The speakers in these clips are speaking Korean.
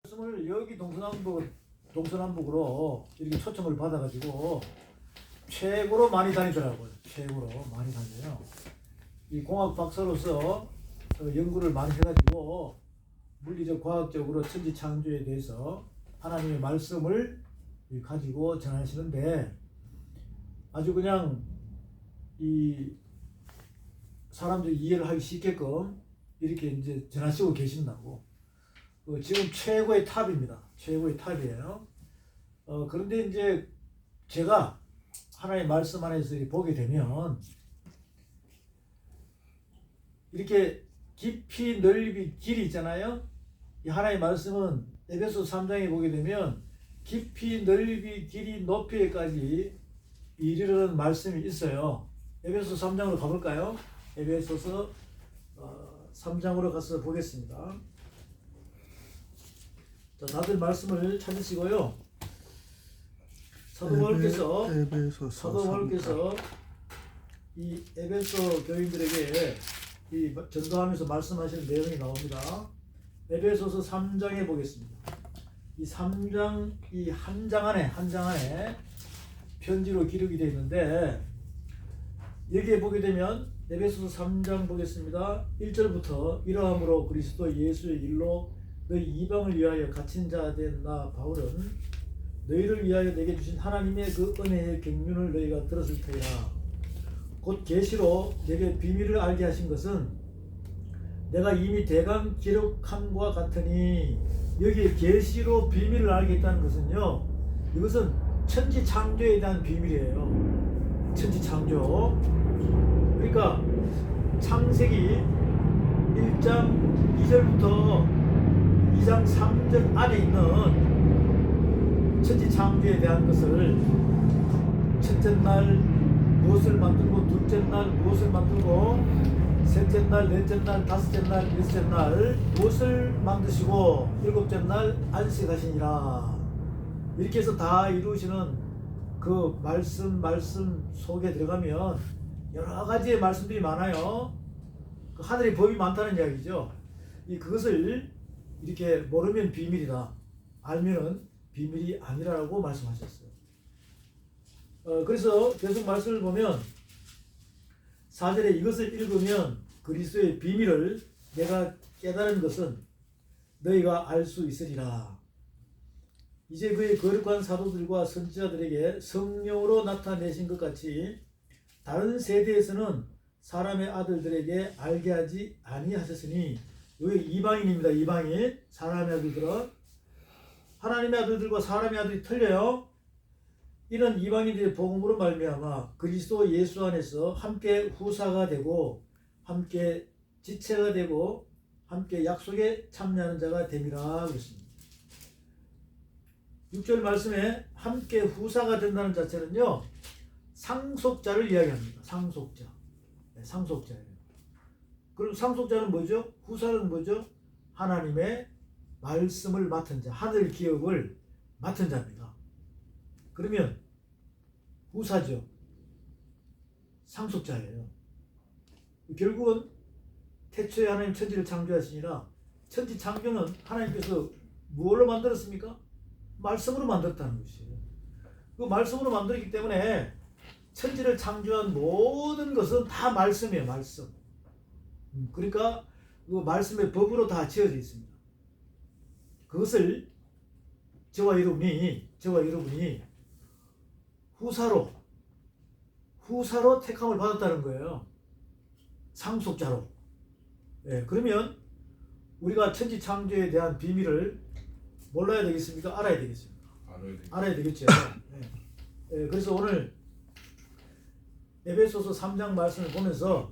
말씀을 여기 동서남북으로 이렇게 초청을 받아가지고 최고로 많이 다니더라고요. 최고로 많이 다녀요. 이 공학 박사로서 연구를 많이 해가지고 물리적 과학적으로 천지 창조에 대해서 하나님의 말씀을 가지고 전하시는데 아주 그냥 이 사람들이 이해를 하기 쉽게끔 이렇게 이제 전하시고 계신다고. 지금 최고의 탑입니다. 최고의 탑이에요. 그런데 이제 제가 하나님의 말씀 안에서 보게 되면 이렇게 깊이 넓이 길이 있잖아요. 이 하나님의 말씀은 에베소 3장에 보게 되면 깊이 넓이 길이 높이에까지 이르는 말씀이 있어요. 에베소 3장으로 가볼까요? 에베소서 3장으로 가서 보겠습니다. 자, 다들 말씀을 찾으시고요. 사도 바울께서 이 에베소 교인들에게 이 전도하면서 말씀하시는 내용이 나옵니다. 에베소서 3장에 보겠습니다. 이 3장 이 한 장 안에 편지로 기록이 되어 있는데 여기에 보게 되면 에베소서 3장 보겠습니다. 1절부터 이러함으로 그리스도 예수의 일로 너희 이방을 위하여 갇힌 자 된 나 바울은 너희를 위하여 내게 주신 하나님의 그 은혜의 경륜을 너희가 들었을 터이라. 곧 계시로 내게 비밀을 알게 하신 것은 내가 이미 대강 기록함과 같으니, 여기에 계시로 비밀을 알게 했다는 것은요, 이것은 천지 창조에 대한 비밀이에요. 천지 창조. 그러니까 창세기 1장 2절부터 2장 3절 안에 있는 천지 창조에 대한 것을 첫째 날 무엇을 만들고, 둘째 날 무엇을 만들고, 셋째 날, 넷째 날, 다섯째 날, 여섯째 날 무엇을 만드시고, 일곱째 날 안식하시니라. 이렇게 해서 다 이루시는 그 말씀 속에 들어가면 여러 가지의 말씀들이 많아요. 그 하늘의 법이 많다는 이야기죠. 그것을 이렇게 모르면 비밀이다, 알면은 비밀이 아니라고 말씀하셨어요. 그래서 계속 말씀을 보면 4절에 이것을 읽으면 그리스도의 비밀을 내가 깨달은 것은 너희가 알 수 있으리라. 이제 그의 거룩한 사도들과 선지자들에게 성령으로 나타내신 것 같이 다른 세대에서는 사람의 아들들에게 알게 하지 아니하셨으니, 여기 이방인입니다. 이방인. 사람의 아들들은 하나님의 아들들과 사람의 아들이 틀려요. 이런 이방인들의 복음으로 말미암아 그리스도 예수 안에서 함께 후사가 되고 함께 지체가 되고 함께 약속에 참여하는 자가 됨이라 그랬습니다. 6절 말씀에 함께 후사가 된다는 자체는요, 상속자를 이야기합니다. 상속자. 네, 상속자예요. 그럼 상속자는 뭐죠? 후사는 뭐죠? 하나님의 말씀을 맡은 자, 하늘 기업을 맡은 자입니다. 그러면 후사죠. 상속자예요. 결국은 태초에 하나님 천지를 창조하시니라. 천지 창조는 하나님께서 무엇로 만들었습니까? 말씀으로 만들었다는 것이에요. 그 말씀으로 만들었기 때문에 천지를 창조한 모든 것은 다 말씀이에요. 말씀. 그러니까 그 말씀의 법으로 다 지어져 있습니다. 그것을 저와 여러분이 후사로 택함을 받았다는 거예요. 상속자로. 예, 그러면 우리가 천지 창조에 대한 비밀을 몰라야 되겠습니까? 알아야 되겠습니까? 알아야 되겠죠. 예. 예, 그래서 오늘 에베소서 3장 말씀을 보면서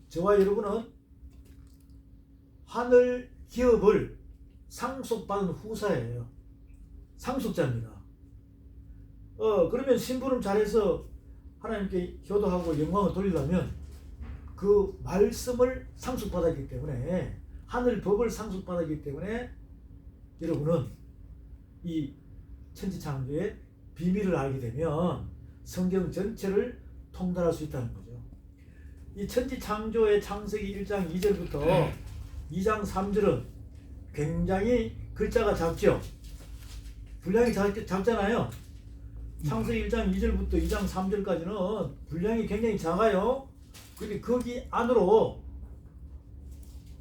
저와 여러분은 하늘 기업을 상속받은 후사예요. 상속자입니다. 그러면 심부름 잘해서 하나님께 효도하고 영광을 돌리려면 그 말씀을 상속받았기 때문에, 하늘 법을 상속받았기 때문에 여러분은 이 천지 창조의 비밀을 알게 되면 성경 전체를 통달할 수 있다는 거죠. 이 천지 창조의 창세기 1장 2절부터 2장 3절은 굉장히 글자가 작죠. 분량이 작잖아요. 창세기 1장 2절부터 2장 3절까지는 분량이 굉장히 작아요. 근데 거기 안으로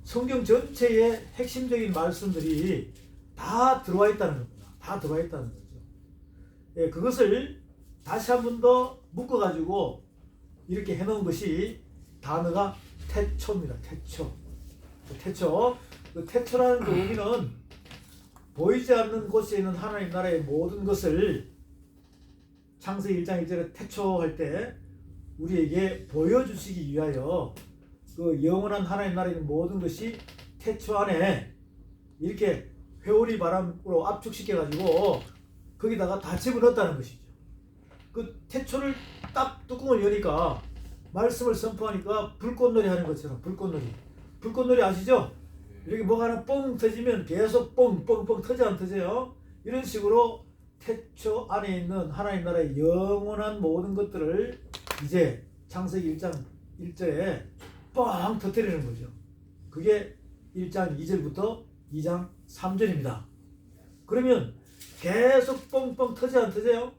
성경 전체의 핵심적인 말씀들이 다 들어와 있다는 겁니다. 다 들어와 있다는 거죠. 예, 그것을 다시 한 번 더 묶어가지고 이렇게 해놓은 것이 단어가 태초입니다. 태초. 그 태초라는 그 의미는 보이지 않는 곳에 있는 하나님 나라의 모든 것을 창세기 1장 1절에 태초할 때 우리에게 보여주시기 위하여 그 영원한 하나님 나라의 모든 것이 태초 안에 이렇게 회오리 바람으로 압축시켜가지고 거기다가 다 집어넣었다는 것이죠. 그 태초를 딱 뚜껑을 여니까 말씀을 선포하니까 불꽃놀이 하는 것처럼 불꽃놀이 아시죠? 이렇게 뭐가 하나 뻥 터지면 계속 뻥뻥뻥 터져 안 터져요? 이런 식으로 태초 안에 있는 하나님 나라의 영원한 모든 것들을 이제 창세기 1장 1절에 뻥 터뜨리는 거죠. 그게 1장 2절부터 2장 3절입니다. 그러면 계속 뻥뻥 터져 안 터져요?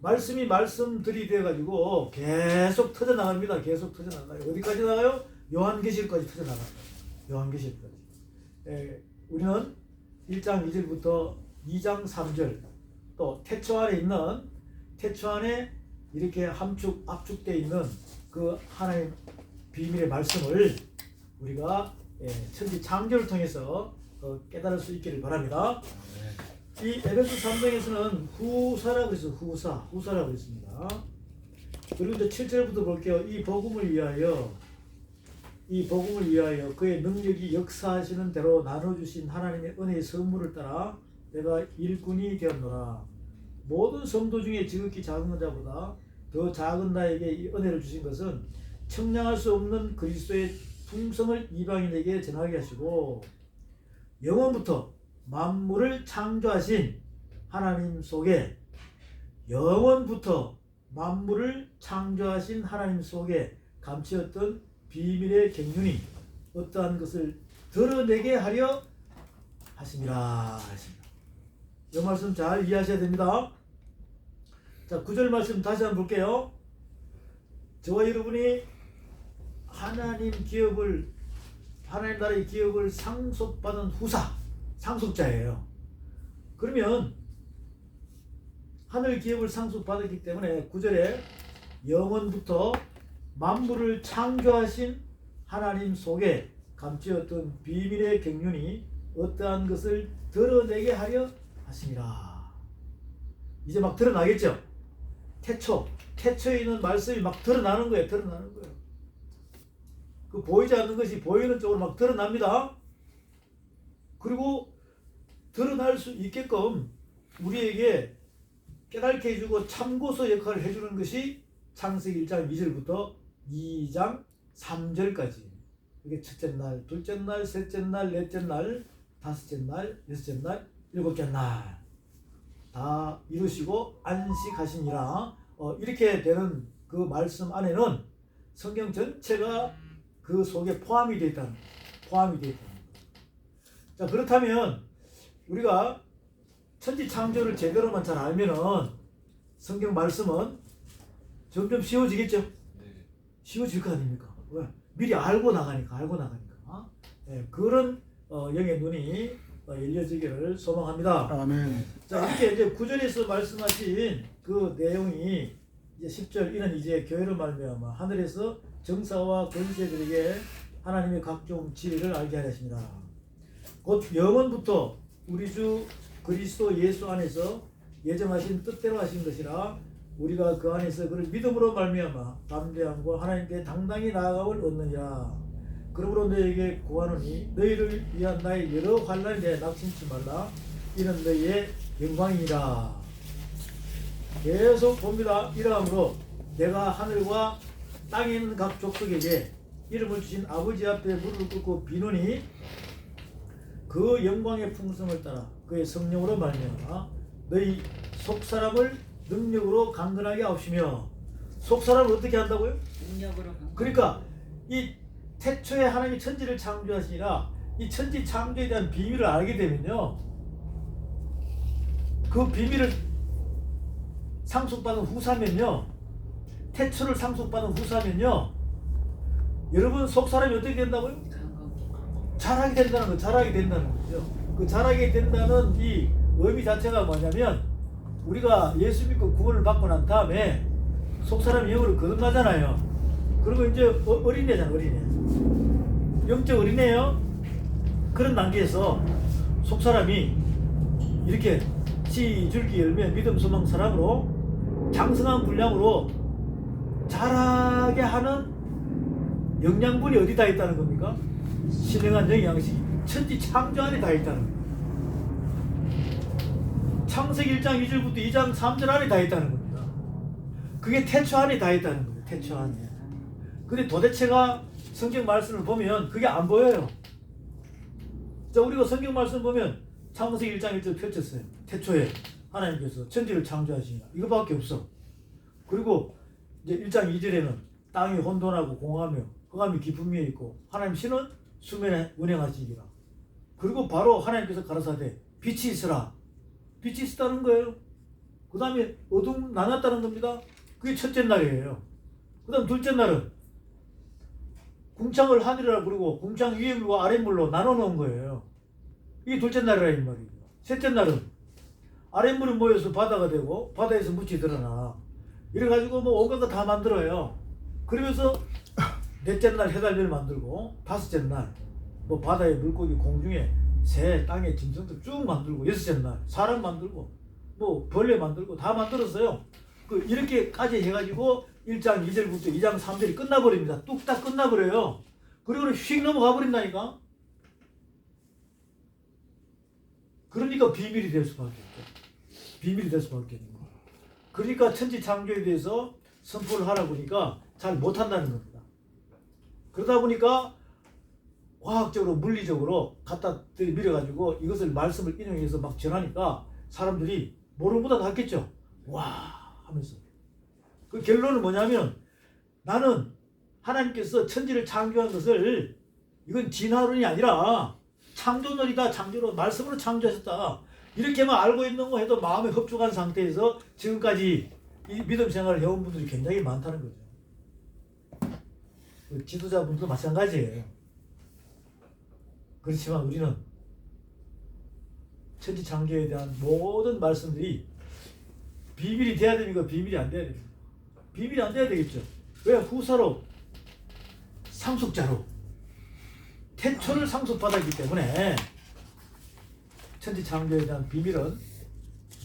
말씀이 말씀들이 되어가지고 계속 터져 나갑니다. 계속 터져 나가요. 어디까지 나가요? 요한계시록까지 터져 나갑니다. 요한계시록까지. 우리는 1장 2절부터 2장 3절 또 태초 안에 이렇게 압축되어 있는 그 하나님 비밀의 말씀을 우리가 천지 창조를 통해서 깨달을 수 있기를 바랍니다. 이 에베소 3장에서는 후사라고 했어요. 후사라고 했습니다. 그리고 이제 7절부터 볼게요. 이 복음을 위하여 그의 능력이 역사하시는 대로 나눠주신 하나님의 은혜의 선물을 따라 내가 일꾼이 되었노라. 모든 성도 중에 지극히 작은 자보다 더 작은 나에게 이 은혜를 주신 것은 청량할 수 없는 그리스도의 풍성을 이방인에게 전하게 하시고 영원부터 만물을 창조하신 하나님 속에 감추었던 비밀의 경륜이 어떠한 것을 드러내게 하려 하심이라. 이 말씀 잘 이해하셔야 됩니다. 자, 9절 말씀 다시 한번 볼게요. 저와 여러분이 하나님 나라의 기업을 상속받은 상속자예요. 그러면 하늘 기업을 상속받았기 때문에 9절에 영원부터 만물을 창조하신 하나님 속에 감추었던 비밀의 경륜이 어떠한 것을 드러내게 하려 하심이라. 이제 막 드러나겠죠? 태초에 있는 말씀이 막 드러나는 거예요. 그 보이지 않는 것이 보이는 쪽으로 막 드러납니다. 그리고 드러날 수 있게끔 우리에게 깨닫게 해주고 참고서 역할을 해주는 것이 창세기 1장 2절부터 2장 3절까지. 이게 첫째 날, 둘째 날, 셋째 날, 넷째 날, 다섯째 날, 여섯째 날, 일곱째 날 다 이루시고 안식하시니라. 이렇게 되는 그 말씀 안에는 성경 전체가 그 속에 포함이 되어 있다는 거예요. 자, 그렇다면 우리가 천지 창조를 제대로만 잘 알면은 성경 말씀은 점점 쉬워지겠죠? 쉬워질 거 아닙니까? 왜? 미리 알고 나가니까. 그런 영의 눈이 열려지기를 소망합니다. 아멘. 자, 이렇게 이제 9절에서 말씀하신 그 내용이 이제 10절 이는 이제 교회로 말미암아 하늘에서 정사와 권세들에게 하나님의 각종 지혜를 알게 하셨습니다. 곧 영원부터 우리 주 그리스도 예수 안에서 예정하신 뜻대로 하신 것이라 우리가 그 안에서 그를 믿음으로 말미암아 담대함과 하나님께 당당히 나아감을 얻느니라. 그러므로 너희에게 구하노니 너희를 위한 나의 여러 환난에 대해 낙심치 말라. 이는 너희의 영광이니라. 계속 봅니다. 이러함으로 내가 하늘과 땅에 있는 각 족속에게 이름을 주신 아버지 앞에 무릎을 꿇고 비노니 그 영광의 풍성을 따라 그의 성령으로 말미암아 너희 속사람을 능력으로 강건하게 하시며. 속사람을 어떻게 한다고요? 능력으로. 그러니까 이 태초에 하나님이 천지를 창조하시니라 이 천지 창조에 대한 비밀을 알게 되면요 그 비밀을 상속받은 후사면요, 태초를 상속받은 후사면요, 여러분 속사람이 어떻게 된다고요? 자라게 된다는 거, 자라게 된다는 거죠. 그 자라게 된다는 이 의미 자체가 뭐냐면, 우리가 예수 믿고 구원을 받고 난 다음에 속사람이 영으로 거듭나잖아요. 그리고 이제 어린애잖아, 어린애. 영적 어린애요. 그런 단계에서 속사람이 이렇게 씨 줄기 열매 믿음 소망 사랑으로 장성한 분량으로 자라게 하는 영양분이 어디 다 있다는 겁니까? 신령한 영양식이 천지 창조 안에 다 있다는 겁니다. 창세기 1장 2절부터 2장 3절 안에 다 있다는 겁니다. 그게 태초 안에 다 있다는 거예요. 태초 안에. 근데 도대체가 성경 말씀을 보면 그게 안 보여요. 자, 우리가 성경 말씀 보면 창세기 1장 1절 펼쳤어요. 태초에 하나님께서 천지를 창조하시니까 이거밖에 없어. 그리고 이제 1장 2절에는 땅이 혼돈하고 공하며 흑암이 깊은 위에 있고 하나님 신은 수면에 운행하시니라. 그리고 바로 하나님께서 가라사대 빛이 있으라. 빛이 있었다는 거예요. 그 다음에 어둠 나눴다는 겁니다. 그게 첫째 날이에요. 그 다음 둘째 날은 궁창을 하늘이라 부르고 궁창 위에 물과 아래 물로 나눠 놓은 거예요. 이게 둘째 날이라 이 말이죠. 셋째 날은 아랫물이 모여서 바다가 되고 바다에서 묻이 드러나. 이래가지고 뭐 온갖 거 다 만들어요. 그러면서 넷째 날 해달별 만들고 다섯째 날 뭐 바다에 물고기 공중에 새 땅에 짐승들 쭉 만들고 여섯째 날 사람 만들고 뭐 벌레 만들고 다 만들었어요. 그 이렇게까지 해가지고 1장 2절부터 2장 3절이 끝나버립니다. 뚝딱 끝나버려요. 그리고 휙 넘어가 버린다니까. 그러니까 비밀이 될 수밖에 없죠. 비밀이 될 수밖에 없는 거예요. 그러니까 천지 창조에 대해서 선포를 하라 보니까 잘 못한다는 겁니다. 그러다 보니까 과학적으로 물리적으로 갖다 밀어가지고 이것을 말씀을 인용해서 막 전하니까 사람들이 모르는 보다 낫겠죠. 와 하면서 그 결론은 뭐냐면 나는 하나님께서 천지를 창조한 것을 이건 진화론이 아니라 창조론이다. 창조론 말씀으로 창조하셨다. 이렇게만 알고 있는 거 해도 마음에 흡족한 상태에서 지금까지 이 믿음 생활을 해온 분들이 굉장히 많다는 거죠. 그 지도자분들도 마찬가지예요. 그렇지만 우리는 천지 창조에 대한 모든 말씀들이 비밀이 돼야 됩니까? 비밀이 안 돼야 됩니까? 비밀이 안 돼야 되겠죠. 왜? 후사로 상속자로 태초를 상속받았기 때문에 천지 창조에 대한 비밀은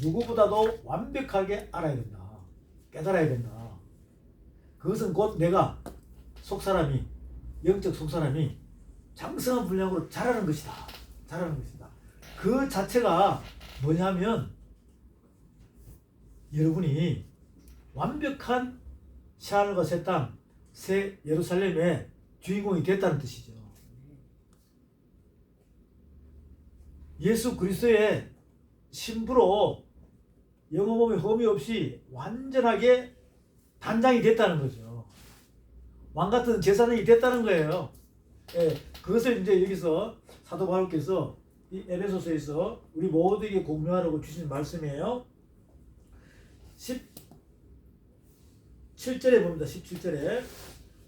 누구보다도 완벽하게 알아야 된다. 깨달아야 된다. 그것은 곧 내가 속사람이 영적 속사람이 장성한 분량으로 자라는 것이다. 자라는 것이다. 그 자체가 뭐냐면 여러분이 완벽한 새하늘과 새 땅, 새 예루살렘의 주인공이 됐다는 뜻이죠. 예수 그리스도의 신부로 영어몸에 흠이 없이 완전하게 단장이 됐다는 거죠. 왕같은 제사장이 됐다는 거예요. 예, 그것을 이제 여기서 사도 바울께서 이 에베소서에서 우리 모두에게 공유하라고 주신 말씀이에요. 17절에 봅니다. 17절에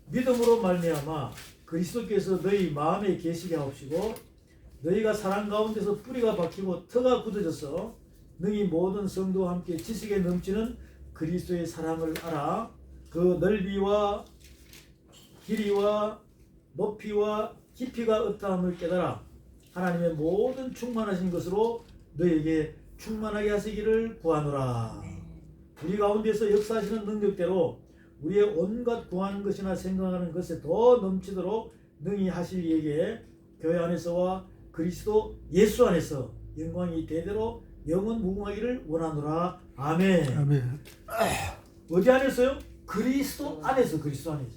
믿음으로 말미암아 그리스도께서 너희 마음에 계시게 하옵시고 너희가 사랑 가운데서 뿌리가 박히고 터가 굳어져서 능히 모든 성도와 함께 지식에 넘치는 그리스도의 사랑을 알아 그 넓이와 길이와 높이와 깊이가 어떠함을 깨달아 하나님의 모든 충만하신 것으로 너에게 충만하게 하시기를 구하노라. 우리 가운데서 역사하시는 능력대로 우리의 온갖 구하는 것이나 생각하는 것에 더 넘치도록 능히 하실 이에게 교회 안에서와 그리스도 예수 안에서 영광이 대대로 영원 무궁하기를 원하노라. 아멘. 아멘. 어디 안에서요? 그리스도 안에서. 그리스도 안에서.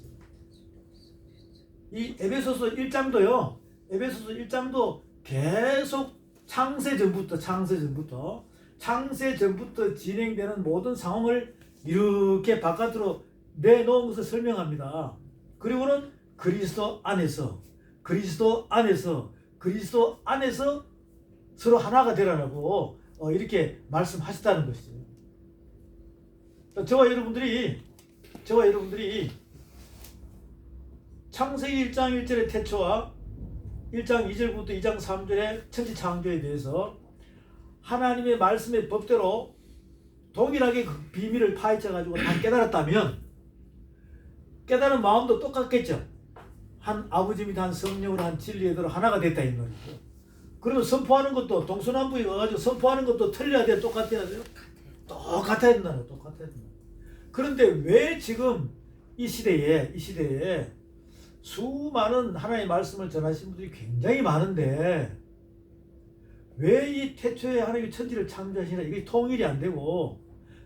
이 에베소서 1장도요. 에베소서 1장도 계속 창세 전부터 진행되는 모든 상황을 이렇게 바깥으로 내놓은 것을 설명합니다. 그리고는 그리스도 안에서 서로 하나가 되라고 이렇게 말씀하셨다는 것이죠. 저와 여러분들이 창세기 1장 1절의 태초와 1장 2절부터 2장 3절의 천지창조에 대해서 하나님의 말씀의 법대로 동일하게 그 비밀을 파헤쳐가지고 다 깨달았다면 깨달은 마음도 똑같겠죠. 한 아버지 및 한 성령으로 한 진리에 들어 하나가 됐다 이 말이죠. 그러면 선포하는 것도 동서남북에 가가지고 선포하는 것도 틀려야 돼요? 똑같아야 돼요? 똑같아야 된다는 거예요. 똑같아야 된다. 그런데 왜 지금 이 시대에 수많은 하나님의 말씀을 전하시는 분들이 굉장히 많은데 왜 이 태초에 하나님이 천지를 창조하시나 이게 통일이 안 되고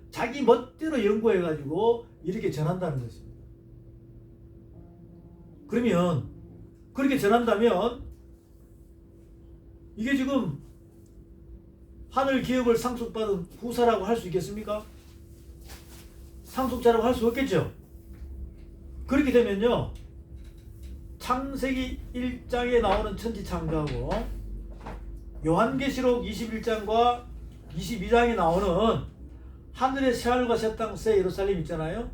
자기 멋대로 연구해가지고 이렇게 전한다는 것입니다. 그러면 그렇게 전한다면 이게 지금 하늘 기업을 상속받은 후사라고 할 수 있겠습니까? 상속자라고 할 수 없겠죠. 그렇게 되면요 창세기 1장에 나오는 천지창조하고 요한계시록 21장과 22장에 나오는 하늘의 새하늘과 새 땅 새 예루살렘 있잖아요.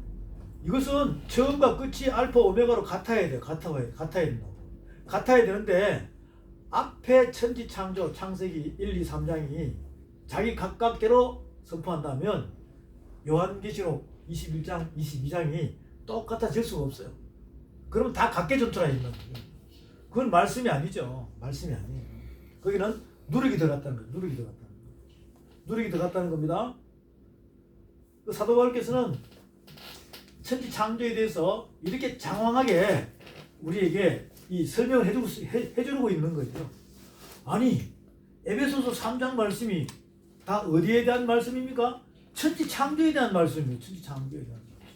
이것은 처음과 끝이 알파 오메가로 같아야 돼요. 같아야 된다고. 같아야 되는데 앞에 천지창조 창세기 1, 2, 3장이 자기 각각대로 선포한다면 요한계시록 21장, 22장이 똑같아질 수가 없어요. 그러면 다 각계 전투라 이 말이에요. 그건 말씀이 아니죠. 말씀이 아니에요. 거기는 누룩이 들어갔다는 거예요. 누룩이 들어갔다는 겁니다. 사도 바울께서는 천지 창조에 대해서 이렇게 장황하게 우리에게 이 설명을 해주고 있는 거죠. 아니 에베소서 3장 말씀이 다 어디에 대한 말씀입니까? 천지 창조에 대한 말씀이에요. 천지 창조에 대한 말씀.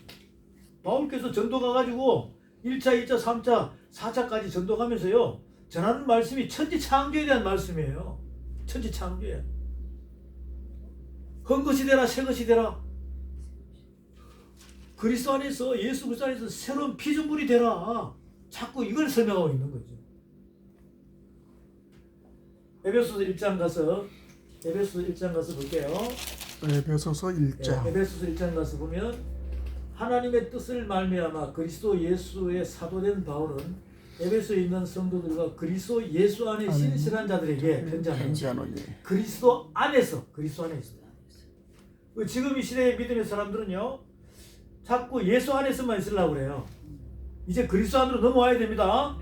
바울께서 전도 가가지고 1차, 2차, 3차, 4차까지 전도 가면서요 전하는 말씀이 천지 창조에 대한 말씀이에요. 천지 창조에. 헛것이 되라 새것이 되라. 그리스도 안에서 예수 그리스도 안에서 새로운 피조물이 되라. 자꾸 이걸 설명하고 있는 거죠. 에베소서 1장 가서 볼게요. 에베소서 1장. 에베소서 1장 가서 보면 하나님의 뜻을 말미암아 그리스도 예수의 사도된 바울은 에베소에 있는 성도들과 그리스도 예수 안에 신실한 자들에게 편지하노니 그리스도 안에서 지금 이 시대의 믿음의 사람들은요 자꾸 예수 안에서만 있으려고 그래요. 이제 그리스도 안으로 넘어와야 됩니다.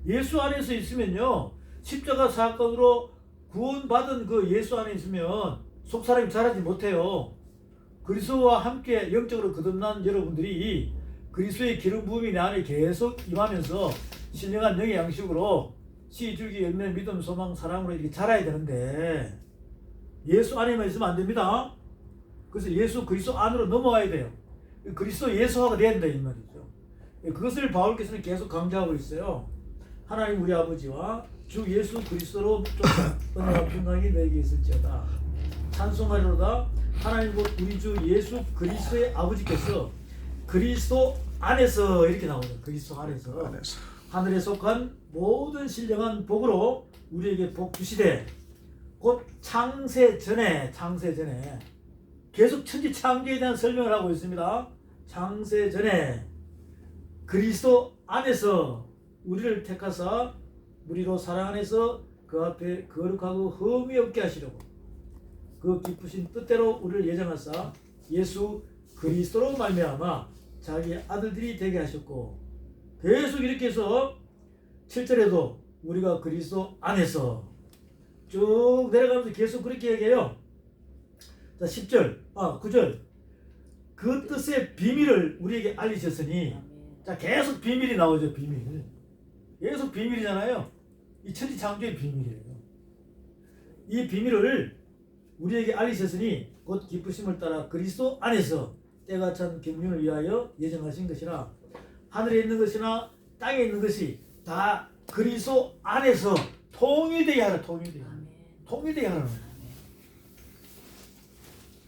예수 안에서 있으면요 십자가 사건으로 구원받은 그 예수 안에 있으면 속사람이 자라지 못해요. 그리스도와 함께 영적으로 거듭난 여러분들이 그리스도의 기름 부음이 내 안에 계속 임하면서 신령한 영의 양식으로 씨, 줄기, 열매, 믿음, 소망, 사랑으로 이렇게 자라야 되는데 예수 안에만 있으면 안 됩니다. 그래서 예수 그리스도 안으로 넘어와야 돼요. 그리스도 예수화가 돼야 된다 이 말이죠. 그것을 바울께서는 계속 강조하고 있어요. 하나님 우리 아버지와 주 예수 그리스도로 은혜와 평강이 너에게 있을지어다. 찬송하리로다. 하나님 곧 우리 주 예수 그리스도의 아버지께서 그리스도 안에서 이렇게 나오죠. 그리스도 안에서 하늘에 속한 모든 신령한 복으로 우리에게 복 주시되 곧 창세 전에 계속 천지 창조에 대한 설명을 하고 있습니다. 창세 전에 그리스도 안에서 우리를 택하사 우리로 사랑 안에서 그 앞에 거룩하고 흠이 없게 하시려고 그 기쁘신 뜻대로 우리를 예정하사 예수 그리스도로 말미암아 자기 아들들이 되게 하셨고 계속 이렇게 해서 7절에도 우리가 그리스도 안에서 쭉 내려가면서 계속 그렇게 얘기해요. 자 9절 그 뜻의 비밀을 우리에게 알리셨으니 자 계속 비밀이 나오죠. 계속 비밀이잖아요. 이 천지창조의 비밀이에요. 이 비밀을 우리에게 알리셨으니 곧 기쁘심을 따라 그리스도 안에서 때가 찬 경륜을 위하여 예정하신 것이나 하늘에 있는 것이나 땅에 있는 것이 다 그리스도 안에서 통일되게 하라. 통일되게 하라.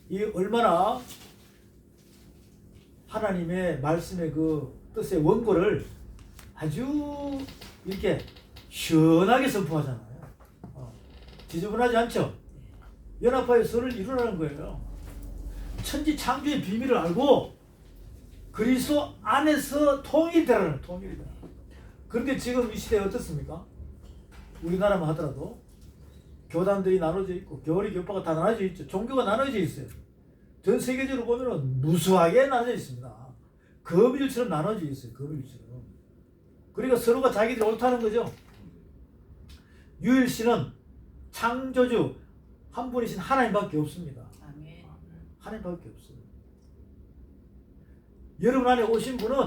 이 얼마나 하나님의 말씀의 그 뜻의 원고를 아주 이렇게 시원하게 선포하잖아요. 지저분하지 않죠? 연합하여 서를 이루라는 거예요. 천지 창조의 비밀을 알고 그리스도 안에서 통일되라는 통일이다. 그런데 지금 이 시대에 어떻습니까? 우리나라만 하더라도 교단들이 나눠져 있고 교리 교파가 다 나눠져 있죠. 종교가 나눠져 있어요. 전 세계적으로 보면은 무수하게 나눠져 있습니다. 거미줄처럼 나눠져 있어요. 거미줄처럼. 그러니까 서로가 자기들이 옳다는 거죠. 유일신은 창조주 한 분이신 하나님밖에 없습니다. 아멘. 하나님밖에 없어요. 여러분 안에 오신 분은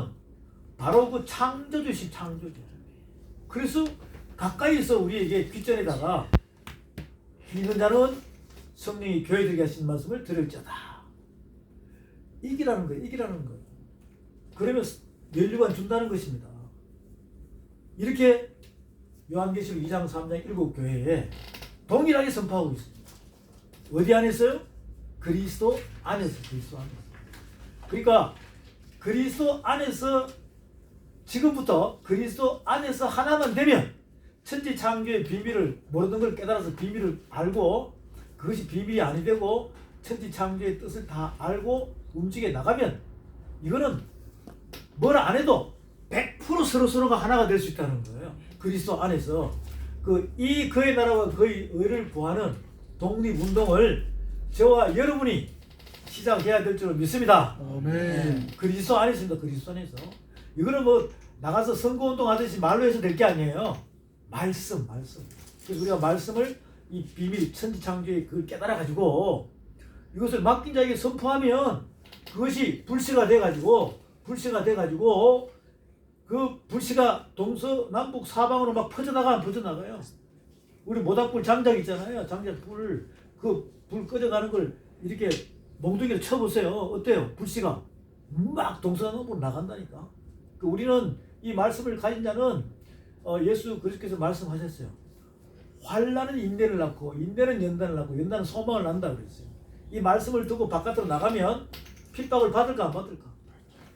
바로 그 창조주신 창조주. 그래서 가까이서 우리에게 귓전에다가 믿는 자는 성령이 교회들에게 하신 말씀을 들을지어다. 이기라는 거예요. 이기라는 거예요. 그러면 면류관 준다는 것입니다. 이렇게 요한계시록 2장 3장 7교회에 동일하게 선포하고 있습니다. 어디 안에서요? 그리스도 안에서. 그리스도 안에서. 그러니까 그리스도 안에서 지금부터 그리스도 안에서 하나만 되면 천지 창조의 비밀을 모르는 걸 깨달아서 비밀을 알고 그것이 비밀이 아니 되고 천지 창조의 뜻을 다 알고 움직여 나가면 이거는 뭘 안 해도 100% 서로가 하나가 될 수 있다는 거예요. 그리스도 안에서 그의 나라와 그의 의를 구하는 독립운동을 저와 여러분이 시작해야 될 줄 믿습니다. 아멘. 그리스도 안에 있습니다. 그리스도 안에서. 이거는 뭐 나가서 선거운동 하듯이 말로 해서 될 게 아니에요. 말씀. 그래서 우리가 말씀을 이 비밀 천지창조의 그걸 깨달아 가지고 이것을 맡긴 자에게 선포하면 그것이 불씨가 돼 가지고 그 불씨가 동서남북 사방으로 막 퍼져나가요. 우리 모닥불 장작 있잖아요. 장작 불 꺼져가는 걸 이렇게 몽둥이를 쳐보세요. 어때요? 불씨가 막 동서남북으로 나간다니까. 우리는 이 말씀을 가진 자는 예수 그리스도께서 말씀하셨어요. 환난은 인내를 낳고 인내는 연단을 낳고 연단은 소망을 낳는다 그랬어요. 이 말씀을 두고 바깥으로 나가면 핍박을 받을까 안 받을까?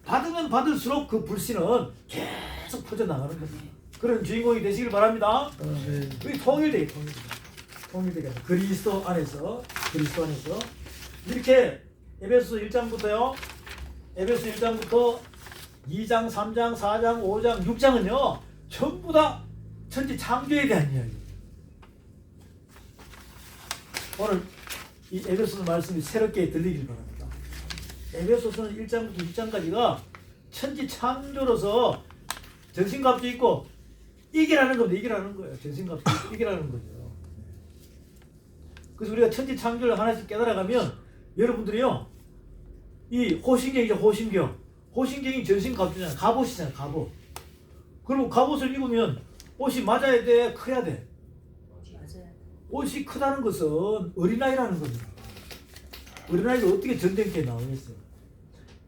받으면 받을수록 그 불씨는 계속 퍼져나가는 겁니다. 그런 주인공이 되시길 바랍니다. 그게 통일되게 그리스도 안에서 이렇게 에베소서 1장부터 2장, 3장, 4장, 5장, 6장은요 전부 다 천지 창조에 대한 이야기. 오늘 이 에베소서 말씀이 새롭게 들리길 바랍니다. 에베소서는 1장부터 6장까지가 천지 창조로서 전신갑주 있고 이기라는 겁니다. 이기라는 거예요. 전신갑주 이기라는 거죠. 그래서 우리가 천지 창조를 하나씩 깨달아가면 여러분들이요 이 호신경이죠. 호신경이 전신갑주잖아요. 갑옷이잖아요. 갑옷. 그리고 갑옷을 입으면 옷이 맞아야 돼? 커야 돼? 맞아요. 옷이 크다는 것은 어린아이라는 겁니다. 어린아이가 어떻게 전쟁터에 나오겠어요?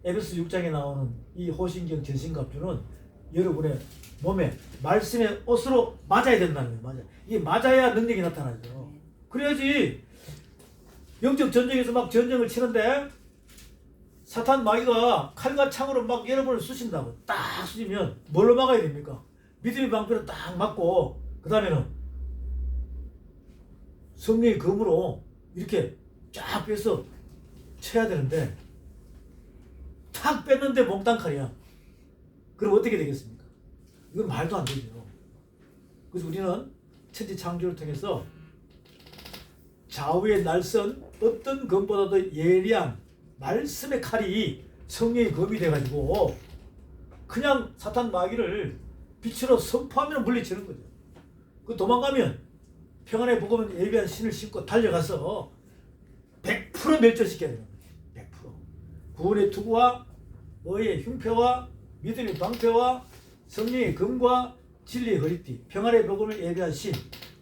에베소 6장에 나오는 이 호신경 전신갑주는 여러분의 몸에 말씀의 옷으로 맞아야 된다는 거예요. 맞아요. 이게 맞아야 능력이 나타나죠. 그래야지 영적 전쟁에서 막 전쟁을 치는데 사탄 마귀가 칼과 창으로 막 여러분을 쑤신다고 딱 쑤시면 뭘로 막아야 됩니까? 믿음의 방패로 딱 맞고 그 다음에는 성령의 검으로 이렇게 쫙 빼서 쳐야 되는데 탁 뺐는데 몽땅 칼이야. 그럼 어떻게 되겠습니까? 이건 말도 안 되죠. 그래서 우리는 천지 창조를 통해서 좌우의 날선 어떤 검보다도 예리한 말씀의 칼이 성령의 검이 돼가지고 그냥 사탄 마귀를 빛으로 선포하면 물리치는 거죠. 그 도망가면 평안의 복음은 예비한 신을 신고 달려가서 100% 멸절시켜야 돼요. 100%. 구원의 투구와 의의 흉패와 믿음의 방패와 성령의 검과 진리의 허리띠, 평안의 복음을 예비한 신,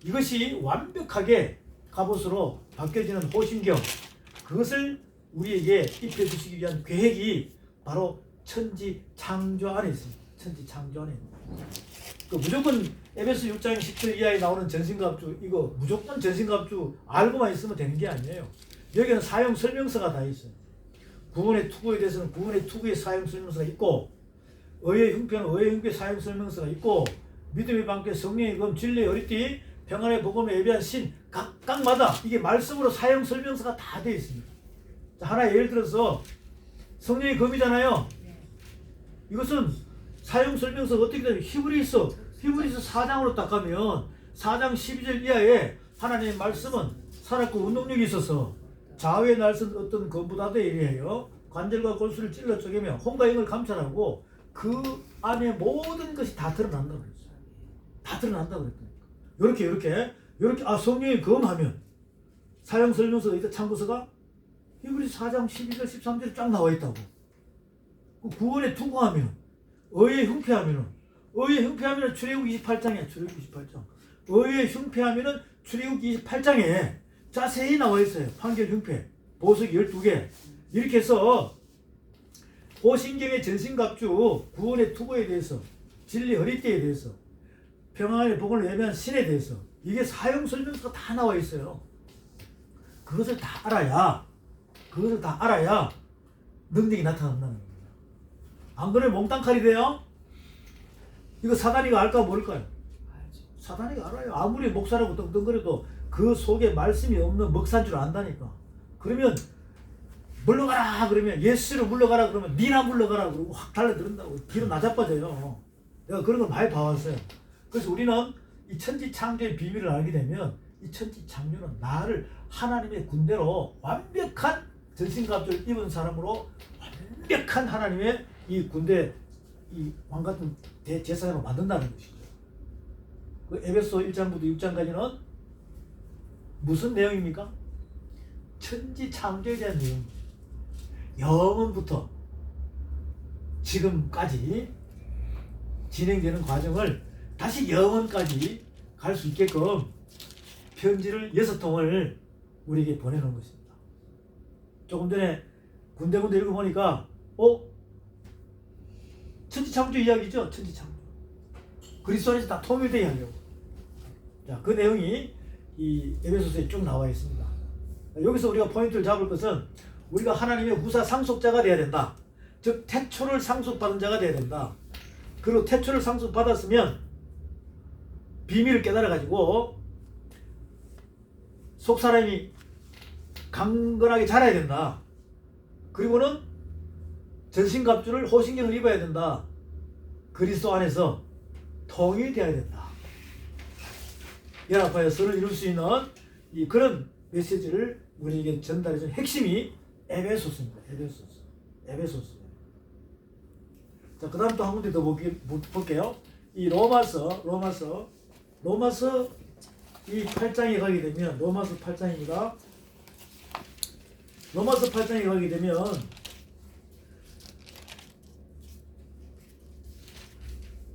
이것이 완벽하게 갑옷으로 바뀌어지는 호신경, 그것을 우리에게 입혀주시기 위한 계획이 바로 천지 창조 안에 있습니다. 천지 창조 안에. 무조건 에베소 6장 10절 이하에 나오는 전신갑주, 이거 무조건 전신갑주 알고만 있으면 되는 게 아니에요. 여기는 사용 설명서가 다 있어요. 구원의 투구에 대해서는 구원의 투구의 사용 설명서가 있고, 의의 흉패는 의의 흉패 사용 설명서가 있고, 믿음의 방패 성령의 검 진리의 허리띠 평안의 복음을 예비한 신 각각마다 이게 말씀으로 사용 설명서가 다 되어 있습니다. 자, 하나 예를 들어서 성령의 검이잖아요. 이것은 사용 설명서가 어떻게 되냐면 히브리서 4장으로 딱 가면 4장 12절 이하에 하나님의 말씀은 살았고 운동력이 있어서 좌우의 날선 어떤 검보다도 예리해요. 관절과 골수를 찔러 쪼개며 혼과 영을 감찰하고 그 안에 모든 것이 다 드러난다고 그랬어요. 다 드러난다고 그랬다니까. 이렇게 성령의 검하면 사용 설명서가 있다. 참고서가 히브리서 4장 12절 13절에 쫙 나와 있다고. 구원에 투구하면 의에 흉패하면은 출애굽 28장이야. 출애굽 28장. 의에 흉패하면은 출애굽 28장에 자세히 나와 있어요. 판결 흉패, 보석 12개. 이렇게 해서 호신경의 전신갑주, 구원의 투구에 대해서, 진리 허리띠에 대해서, 평안의 복음을 예배한 신에 대해서 이게 사용 설명서가 다 나와 있어요. 그것을 다 알아야 능력이 나타난다는 겁니다. 안 그러면 몽땅칼이 돼요? 이거 사단이가 알까 모를까요? 사단이가 알아요. 아무리 목사라고 떵떵거려도 그 속에 말씀이 없는 먹산 줄 안다니까. 그러면 물러가라 그러면 예수로 물러가라 그러면 니나 물러가라 그러고 확 달려들은다고. 뒤로 나자빠져요. 내가 그런 걸 많이 봐왔어요. 그래서 우리는 이 천지창조의 비밀을 알게 되면 이 천지창조는 나를 하나님의 군대로 완벽한 전신갑주를 입은 사람으로 완벽한 하나님의 이 군대 이 왕같은 대제사장으로 만든다는 것이죠. 그 에베소 1장부터 6장까지는 무슨 내용입니까? 천지창조에 대한 내용. 영원부터 지금까지 진행되는 과정을 다시 영원까지 갈 수 있게끔 편지를 6통을 우리에게 보내놓은 것입니다. 조금 전에 군데군데 읽어보니까 천지창조 이야기죠. 천지창조. 그리스도 안에서 다 통일되게 하려고. 자, 그 내용이 이 에베소서에 쭉 나와 있습니다. 여기서 우리가 포인트를 잡을 것은 우리가 하나님의 후사 상속자가 되어야 된다. 즉 태초를 상속받은 자가 되어야 된다. 그리고 태초를 상속받았으면 비밀을 깨달아가지고 속사람이 강건하게 자라야 된다. 그리고는 전신갑주를 호신경을 입어야 된다. 그리스도 안에서 통일되어야 된다. 연합하여 선을 이룰 수 있는 그런 메시지를 우리에게 전달해준 핵심이 에베소서입니다. 에베소서. 자, 그 다음 또 한 군데 더 볼게요. 이 로마서 이 8장에 가게 되면 로마서 8장입니다. 로마서 8장에 가게 되면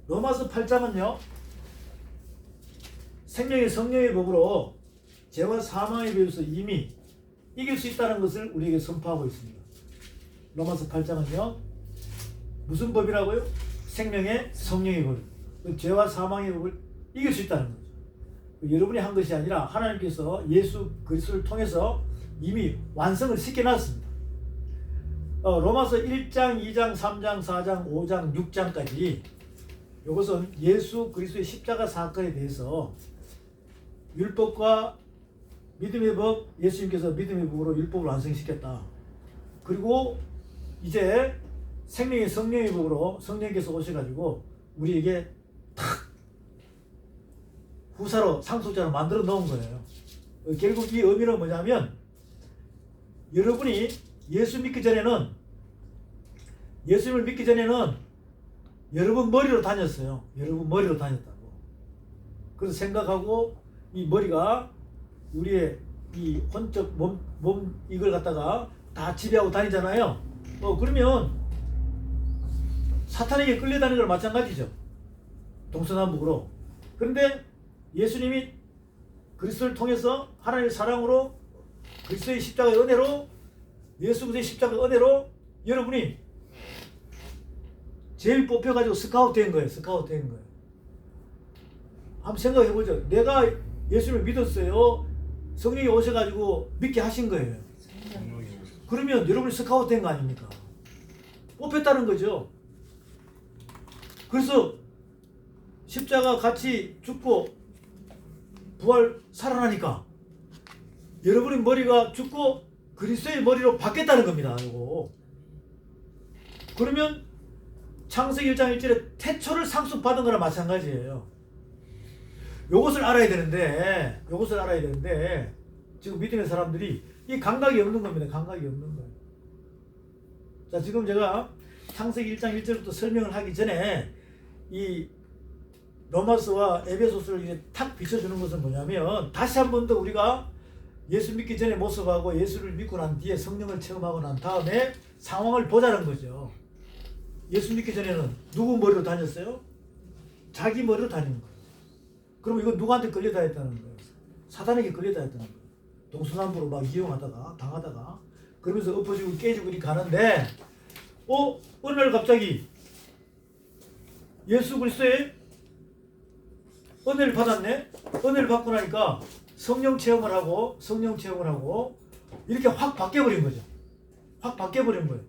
로마서 8장은요 생명의 성령의 법으로 죄와 사망에 비해서 이미 이길 수 있다는 것을 우리에게 선포하고 있습니다. 로마서 8장은요 무슨 법이라고요? 생명의 성령의 법. 죄와 사망의 법을 이길 수 있다는 거죠. 여러분이 한 것이 아니라 하나님께서 예수 그리스도를 통해서 이미 완성을 시켜놨습니다. 로마서 1장, 2장, 3장, 4장, 5장, 6장까지 이것은 예수 그리스도의 십자가 사건에 대해서 율법과 믿음의 법, 예수님께서 믿음의 법으로 율법을 완성시켰다. 그리고 이제 생명의 성령의 법으로 성령께서 오셔가지고 우리에게 탁 후사로 상속자로 만들어 놓은 거예요. 결국 이 의미는 뭐냐면 여러분이 예수님을 믿기 전에는 여러분 머리로 다녔어요. 여러분 머리로 다녔다고. 그래서 생각하고 이 머리가 우리의 이 혼적 몸 이걸 갖다가 다 지배하고 다니잖아요. 그러면 사탄에게 끌려다니는 걸 마찬가지죠. 동서남북으로. 그런데 예수님이 그리스도를 통해서 하나님의 사랑으로 그리스도의 십자가의 은혜로 예수 그리스도의 십자가의 은혜로 여러분이 제일 뽑혀가지고 스카우트 된 거예요. 한번 생각해보죠. 내가 예수님을 믿었어요. 성령이 오셔가지고 믿게 하신 거예요. 그러면 여러분이 스카우트 된 거 아닙니까? 뽑혔다는 거죠. 그래서 십자가 같이 죽고 부활 살아나니까 여러분의 머리가 죽고 그리스도의 머리로 바뀌었다는 겁니다. 이거. 그러면 창세기 1장 1절에 태초를 상속받은 거랑 마찬가지예요. 요것을 알아야 되는데 지금 믿음의 사람들이 이 감각이 없는 겁니다. 감각이 없는 거예요. 자, 지금 제가 창세기 1장 1절부터 설명을 하기 전에 이 로마서와 에베소서를 이제 탁 비춰주는 것은 뭐냐면, 다시 한 번 더 우리가 예수 믿기 전의 모습하고 예수를 믿고 난 뒤에 성령을 체험하고 난 다음에 상황을 보자는 거죠. 예수 믿기 전에는 누구 머리로 다녔어요? 자기 머리로 다니는 거예요. 그럼 이건 누구한테 끌려다녔다는 거예요? 사단에게 끌려다녔다는 거예요. 동서남북으로 막 이용하다가 당하다가 그러면서 엎어지고 깨지고 이렇게 가는데, 어느 날 갑자기 예수 그리스도의 은혜를 받았네. 은혜를 받고 나니까 성령 체험을 하고 이렇게 확 바뀌어버린 거죠. 확 바뀌어버린 거예요.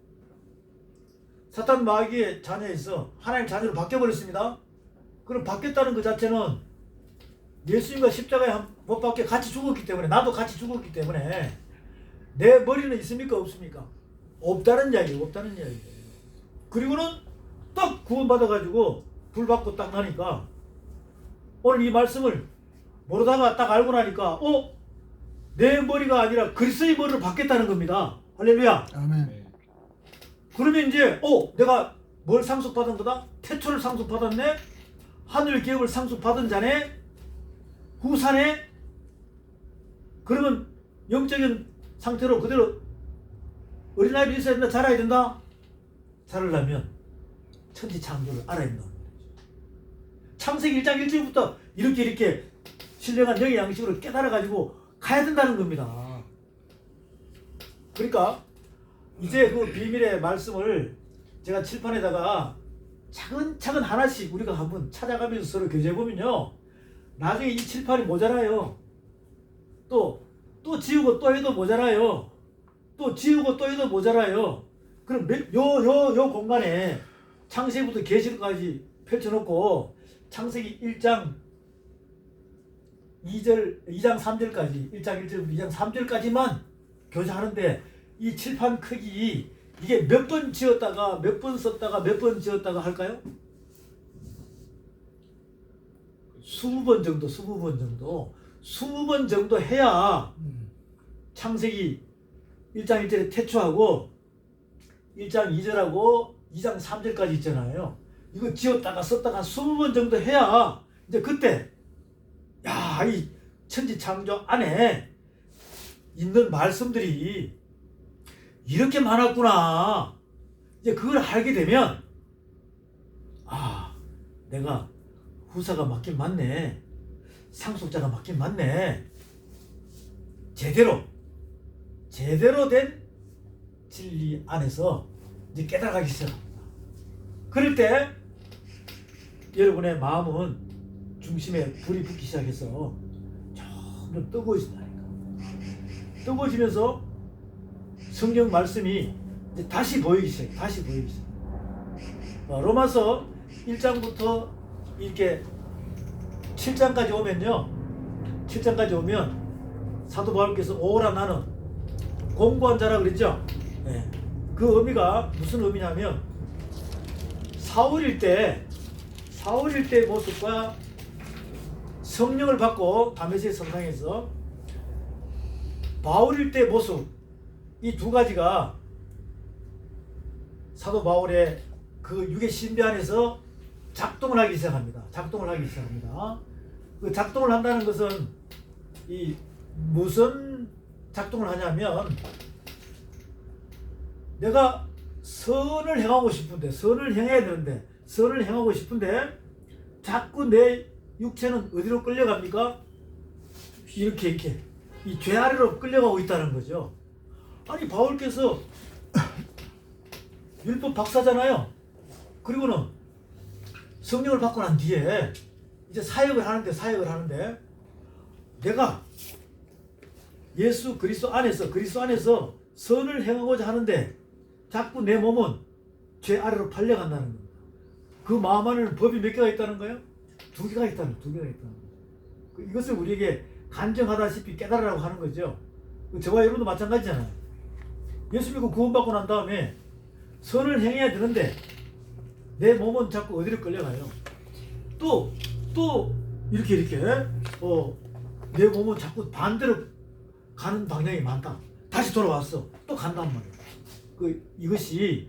사탄 마귀의 자녀에서 하나님 자녀로 바뀌어버렸습니다. 그럼 바뀌었다는 것 자체는 예수님과 십자가에 못 박혀 같이 죽었기 때문에, 나도 같이 죽었기 때문에 내 머리는 있습니까 없습니까? 없다는 이야기예요. 그리고는 딱 구원받아가지고 불 받고 딱 나니까, 오늘 이 말씀을 모르다가 딱 알고 나니까 내 머리가 아니라 그리스도의 머리로 바뀌었다는 겁니다. 할렐루야. 아멘. 그러면 이제 내가 뭘 상속받은 거다? 태초를 상속받았네. 하늘 기업을 상속받은 자네. 후사네. 그러면 영적인 상태로 그대로 어린아이로 있어야 된다. 자라야 된다. 자라려면 천지창조를 알아야 된다. 창세기 1장 1절부터 이렇게 신령한 영의 양식으로 깨달아가지고 가야 된다는 겁니다. 그러니까 이제 그 비밀의 말씀을 제가 칠판에다가 차근차근 하나씩 우리가 한번 찾아가면서 서로 교제해보면요, 나중에 이 칠판이 모자라요. 또 지우고 또 해도 모자라요. 또 지우고 또 해도 모자라요. 그럼 요 공간에 창세기부터 계시록까지 펼쳐놓고 창세기 1장 2장 3절까지 1장 1절부터 2장 3절까지만 교제하는데, 이 칠판 크기 이게 몇 번 지었다가 몇 번 썼다가 몇 번 지었다가 할까요? 20번 정도 해야 창세기 1장 1절에 태초하고 1장 2절하고 2장 3절까지 있잖아요. 이거 지었다가 썼다가 20번 정도 해야 이제 그때 이 천지창조 안에 있는 말씀들이 이렇게 많았구나. 이제 그걸 알게 되면 내가 후사가 맞긴 맞네. 상속자가 맞긴 맞네. 제대로 된 진리 안에서 이제 깨달아가기 시작합니다. 그럴 때 여러분의 마음은 중심에 불이 붙기 시작해서 점점 뜨거워진다니까. 뜨거워지면서 성경 말씀이 이제 다시 보이기 시작해. 로마서 1장부터 이렇게 7장까지 오면 사도 바울께서 오라 나는 공부한 자라 그랬죠. 네. 그 의미가 무슨 의미냐면, 사울일 때 모습과 성령을 받고 다메섹 성당에서 바울일 때 모습, 이 두 가지가 사도 바울의 그 육의 신비 안에서 작동을 하기 시작합니다. 그 작동을 한다는 것은 이 무슨 작동을 하냐면, 내가 선을 행하고 싶은데, 선을 행하고 싶은데 자꾸 내 육체는 어디로 끌려갑니까? 이렇게 이 죄 아래로 끌려가고 있다는 거죠. 아니, 바울께서 율법 박사잖아요. 그리고는 성령을 받고 난 뒤에 이제 사역을 하는데 내가 예수 그리스도 안에서 선을 행하고자 하는데 자꾸 내 몸은 죄 아래로 팔려간다는 겁니다. 그 마음 안에는 법이 몇 개가 있다는 거예요? 2개가 있다는 거예요. 이것을 우리에게 간증하다시피 깨달으라고 하는 거죠. 저와 여러분도 마찬가지잖아요. 예수 믿고 구원받고 난 다음에 선을 행해야 되는데 내 몸은 자꾸 어디로 끌려가요. 또 이렇게 내 몸은 자꾸 반대로 가는 방향이 많다. 다시 돌아왔어. 또 간단 말이에요. 이것이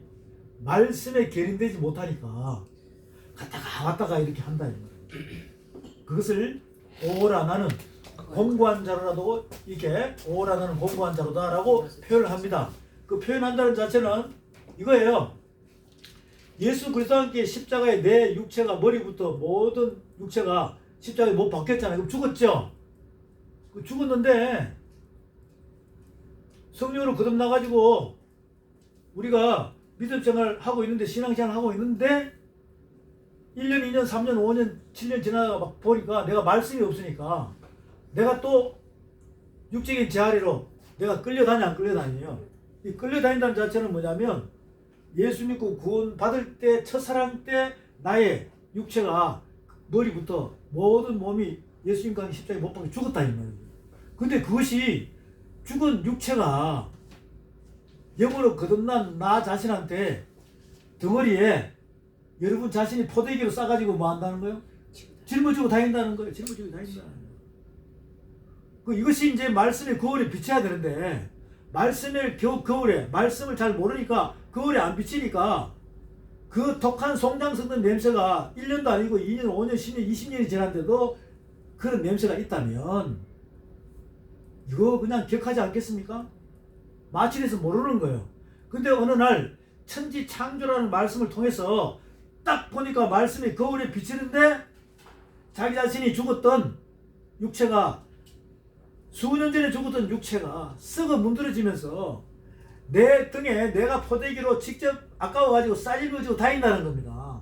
말씀에 계린되지 못하니까 갔다가 왔다가 이렇게 한다. 그것을 오라 나는 공고한 자로라도 이렇게 오라 나는 공고한 자로다라고 표현을 합니다. 그 표현한다는 자체는 이거예요. 예수 그리스도와 함께 십자가에 내 육체가 머리부터 모든 육체가 십자가에 못 박혔잖아요. 그럼 죽었죠. 죽었는데 성령으로 거듭나가지고 우리가 믿음 생활 하고 있는데 신앙생활 하고 있는데 1년, 2년, 3년, 5년, 7년 지나가 막 보니까 내가 말씀이 없으니까 내가 또 육적인 제아리로 내가 끌려다니 안 끌려다니요. 이 끌려다닌다는 자체는 뭐냐면 예수 믿고 구원 받을 때 첫사랑 때 나의 육체가 머리부터 모든 몸이 예수님과 십자가에 못 박혀 죽었다 이 말이에요. 근데 그것이 죽은 육체가 영으로 거듭난 나 자신한테 덩어리에 여러분 자신이 포대기로 싸가지고 뭐 한다는 거예요? 짊어지고 다닌다는 거예요. 짊어지고 다닌다는 거예요. 이것이 이제 말씀의 거울에 비춰야 되는데 말씀의 거울에 말씀을 잘 모르니까 거울에 안 비치니까 그 독한 송장 섞는 냄새가 1년도 아니고 2년, 5년, 10년, 20년이 지났는데도 그런 냄새가 있다면 이거 그냥 기억하지 않겠습니까? 마취돼서 모르는 거예요. 근데 어느 날 천지 창조라는 말씀을 통해서 딱 보니까 말씀이 거울에 비치는데 자기 자신이 죽었던 육체가 수년 전에 죽었던 육체가 썩어 문드러지면서 내 등에 내가 포대기로 직접 아까워가지고 쌀집어지고 다닌다는 겁니다.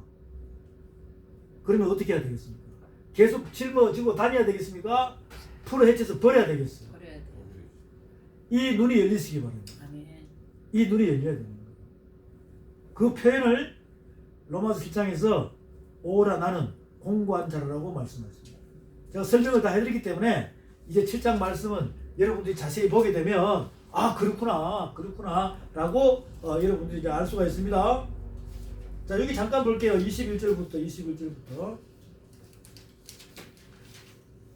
그러면 어떻게 해야 되겠습니까? 계속 짊어지고 다녀야 되겠습니까? 풀어 헤쳐서 버려야 되겠어요. 이 눈이 열리시기 바랍니다. 이 눈이 열려야 됩니다. 그 표현을 로마서 7장에서 오라 나는 공고한 자라고 말씀하십니다. 제가 설명을 다 해드리기 때문에 이제 7장 말씀은 여러분들이 자세히 보게 되면 아 그렇구나 라고 여러분들이 이제 알 수가 있습니다. 자 여기 잠깐 볼게요. 21절부터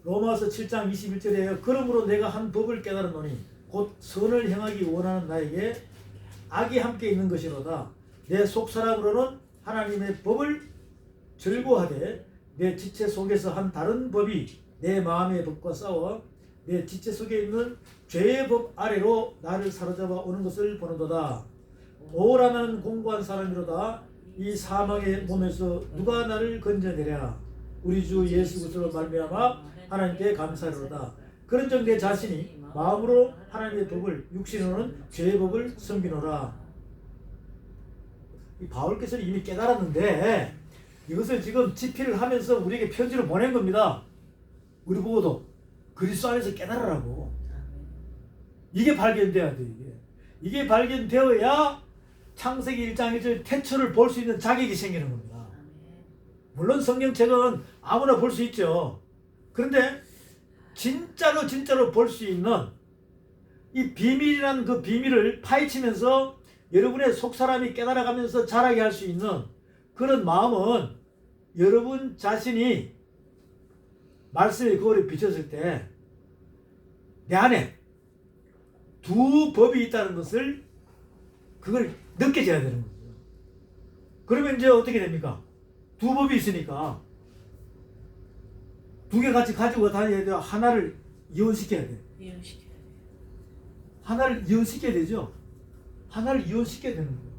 로마서 7장 21절에요. 그러므로 내가 한 법을 깨달았노니 곧 선을 행하기 원하는 나에게 악이 함께 있는 것이로다. 내 속사람으로는 하나님의 법을 즐거워하되 내 지체 속에서 한 다른 법이 내 마음의 법과 싸워 내 지체 속에 있는 죄의 법 아래로 나를 사로잡아 오는 것을 보는도다. 오라는 공고한 사람이로다. 이 사망의 몸에서 누가 나를 건져내랴. 우리 주 예수 그리스도로 말미암아 하나님께 감사하리로다. 그런즉 내 자신이 마음으로 하나님의 법을 육신으로는 죄의 법을 섬기노라. 이 바울께서는 이미 깨달았는데 이것을 지금 집필을 하면서 우리에게 편지를 보낸 겁니다. 우리 보고도 그리스도 안에서 깨달으라고. 이게 발견돼야 돼. 이게 발견되어야 창세기 1장 1절 태초를 볼 수 있는 자격이 생기는 겁니다. 물론 성경책은 아무나 볼 수 있죠. 그런데 진짜로 볼 수 있는 이 비밀이라는 그 비밀을 파헤치면서 여러분의 속사람이 깨달아가면서 자라게 할 수 있는 그런 마음은 여러분 자신이 말씀의 거울에 비쳤을 때 내 안에 두 법이 있다는 것을 그걸 느껴져야 되는 거죠. 그러면 이제 어떻게 됩니까? 두 법이 있으니까 두 개 같이 가지고 다녀야 돼요. 하나를 이혼시켜야 돼요. 하나를 이혼시켜야 되죠. 하나를 이혼시켜야 되는 거예요.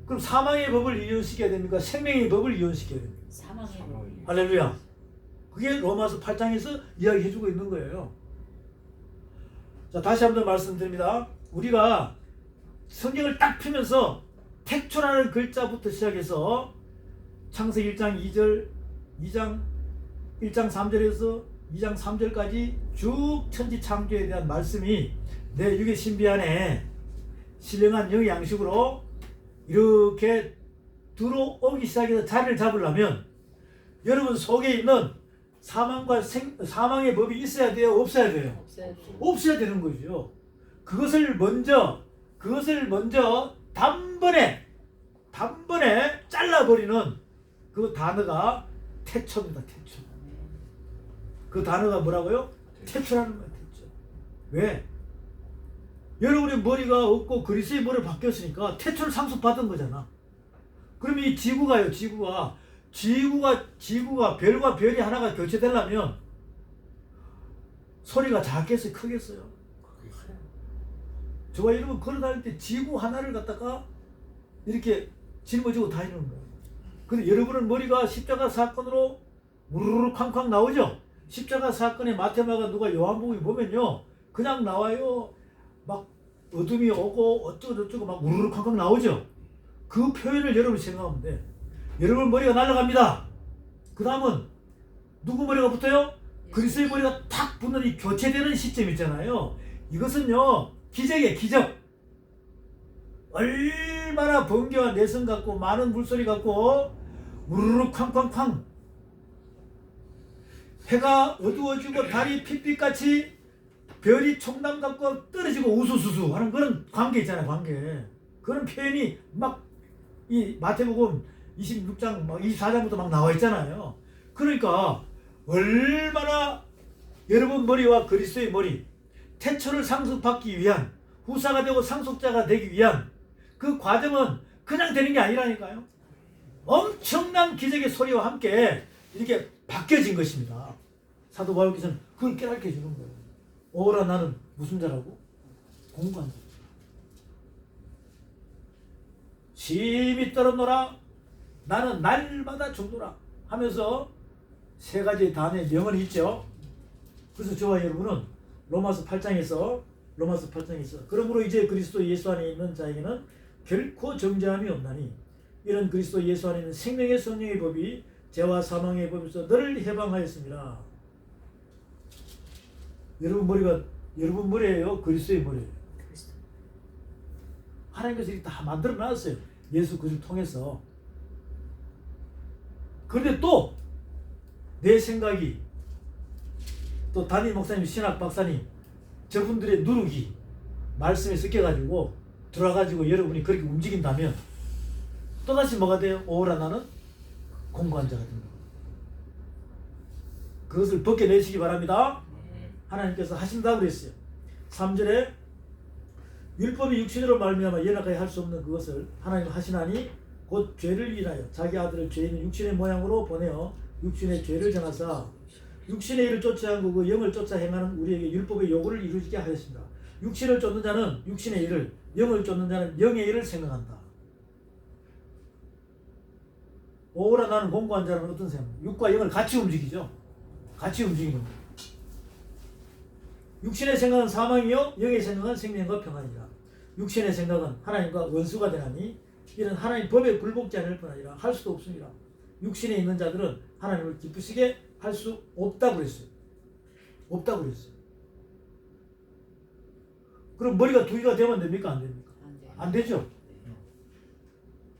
그럼 사망의 법을 이혼시켜야 됩니까? 생명의 법을 이혼시켜야 됩니까? 사망의 법. 할렐루야. 그게 로마서 8장에서 이야기해주고 있는 거예요. 자, 다시 한번 말씀드립니다. 우리가 성경을 딱 펴면서 태초라는 글자부터 시작해서 창세기 1장 2절, 1장 3절에서 2장 3절까지 쭉 천지 창조에 대한 말씀이 내 육의 신비 안에 신령한 영의 양식으로 이렇게 들어오기 시작해서 자리를 잡으려면 여러분 속에 있는 사망의 법이 있어야 돼요, 없어야 돼요? 없어야 되는 거죠. 그것을 먼저 단번에 잘라버리는 그 단어가 태초입니다. 태초. 그 단어가 뭐라고요? 태초라는 거예요. 태초. 왜? 여러분의 머리가 없고 그리스도의 머리로 바뀌었으니까 태초를 상속받은 거잖아. 그럼 이 지구가요. 지구가 별과 별이 하나가 교체되려면 소리가 작겠어요? 크겠어요? 저와 여러분 걸어다닐 때 지구 하나를 갖다가 이렇게 짊어지고 다니는 거예요. 근데 여러분은 머리가 십자가 사건으로 우르르 쾅쾅 나오죠? 십자가 사건의 마테마가 누가 요한복음에 보면요. 그냥 나와요. 막 어둠이 오고 어쩌고저쩌고 막 우르르 쾅쾅 나오죠? 그 표현을 여러분이 생각하면 돼. 여러분 머리가 날아갑니다. 그 다음은 누구 머리가 붙어요? 그리스도의 머리가 탁 붙는 이 교체되는 시점 있잖아요. 이것은요. 기적이에요. 기적. 얼마나 번개와 내성 같고 많은 물소리 같고 우르르 쾅쾅쾅 해가 어두워지고 달이 핏빛같이 별이 총남 같고 떨어지고 우수수수 하는 그런 관계 있잖아요. 관계. 그런 표현이 막 이 마태복음 26장 막 24장부터 막 나와 있잖아요. 그러니까 얼마나 여러분 머리와 그리스도의 머리 태초를 상속받기 위한 후사가 되고 상속자가 되기 위한 그 과정은 그냥 되는 게 아니라니까요. 엄청난 기적의 소리와 함께 이렇게 바뀌어진 것입니다. 사도 바울께서는 그걸 깨닫게 해주는 거예요. 오라 나는 무슨 자라고? 공부한 자. 심히 떨어노라 나는 날마다 죽노라 하면서 세 가지 단의 명언이 있죠. 그래서 저와 여러분은 로마서 8장에서 그러므로 이제 그리스도 예수 안에 있는 자에게는 결코 정죄함이 없나니 이런 그리스도 예수 안에 있는 생명의 성령의 법이 죄와 사망의 법에서 너를 해방하였습니다. 여러분 머리예요? 그리스도의 머리예요? 하나님께서 이렇게 다 만들어 놨어요. 예수 그리스도를 통해서. 그런데 또 내 생각이 또 담임 목사님, 신학 박사님 저분들의 누룩이 말씀에 섞여가지고 들어와가지고 여러분이 그렇게 움직인다면 또다시 뭐가 돼요? 오라 나는 공고한 자가 됩니다. 그것을 벗겨내시기 바랍니다. 하나님께서 하신다고 그랬어요. 3절에 율법이 육신으로 말미암아 연약하게 할 수 없는 그것을 하나님 하시나니 곧 죄를 인하여 자기 아들을 죄 있는 육신의 모양으로 보내어 육신의 죄를 전하사 육신의 일을 쫓아 하고 그 영을 쫓아 행하는 우리에게 율법의 요구를 이루게 하였습니다. 육신을 쫓는 자는 육신의 일을, 영을 쫓는 자는 영의 일을 생각한다. 오라 나는 공고한 자는 어떤 생각? 육과 영을 같이 움직이죠. 같이 움직이는 거예요. 육신의 생각은 사망이요 영의 생각은 생명과 평안이라. 육신의 생각은 하나님과 원수가 되나니 이는 하나님 법에 굴복지 않을 뿐 아니라 할 수도 없습니다. 육신에 있는 자들은 하나님을 기쁘시게 할 수 없다고 그랬어요. 없다고 그랬어요. 그럼 머리가 두 개가 되면 됩니까? 안 됩니까? 안 되죠?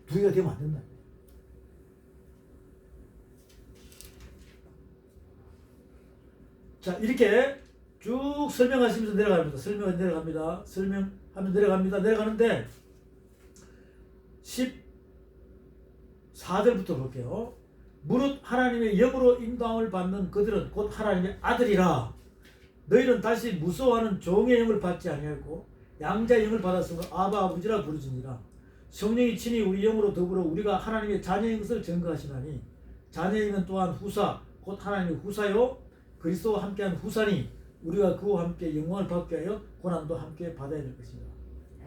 두 개가 되면 안 된다. 자, 이렇게 쭉 설명하시면서 내려갑니다. 설명하면 내려갑니다. 설명하면 내려갑니다. 내려가는데 14절부터 볼게요. 무릇 하나님의 영으로 인도함을 받는 그들은 곧 하나님의 아들이라. 너희는 다시 무서워하는 종의 영을 받지 아니하고 양자의 영을 받았으므로 아바 아버지라 부르짖니라. 성령이 친히 우리 영으로 더불어 우리가 하나님의 자녀인 것을 증거하시나니 자녀의 영은 또한 후사 곧 하나님의 후사요 그리스도와 함께한 후사니 우리가 그와 함께 영광을 받게 하여 고난도 함께 받아야 될 것입니다.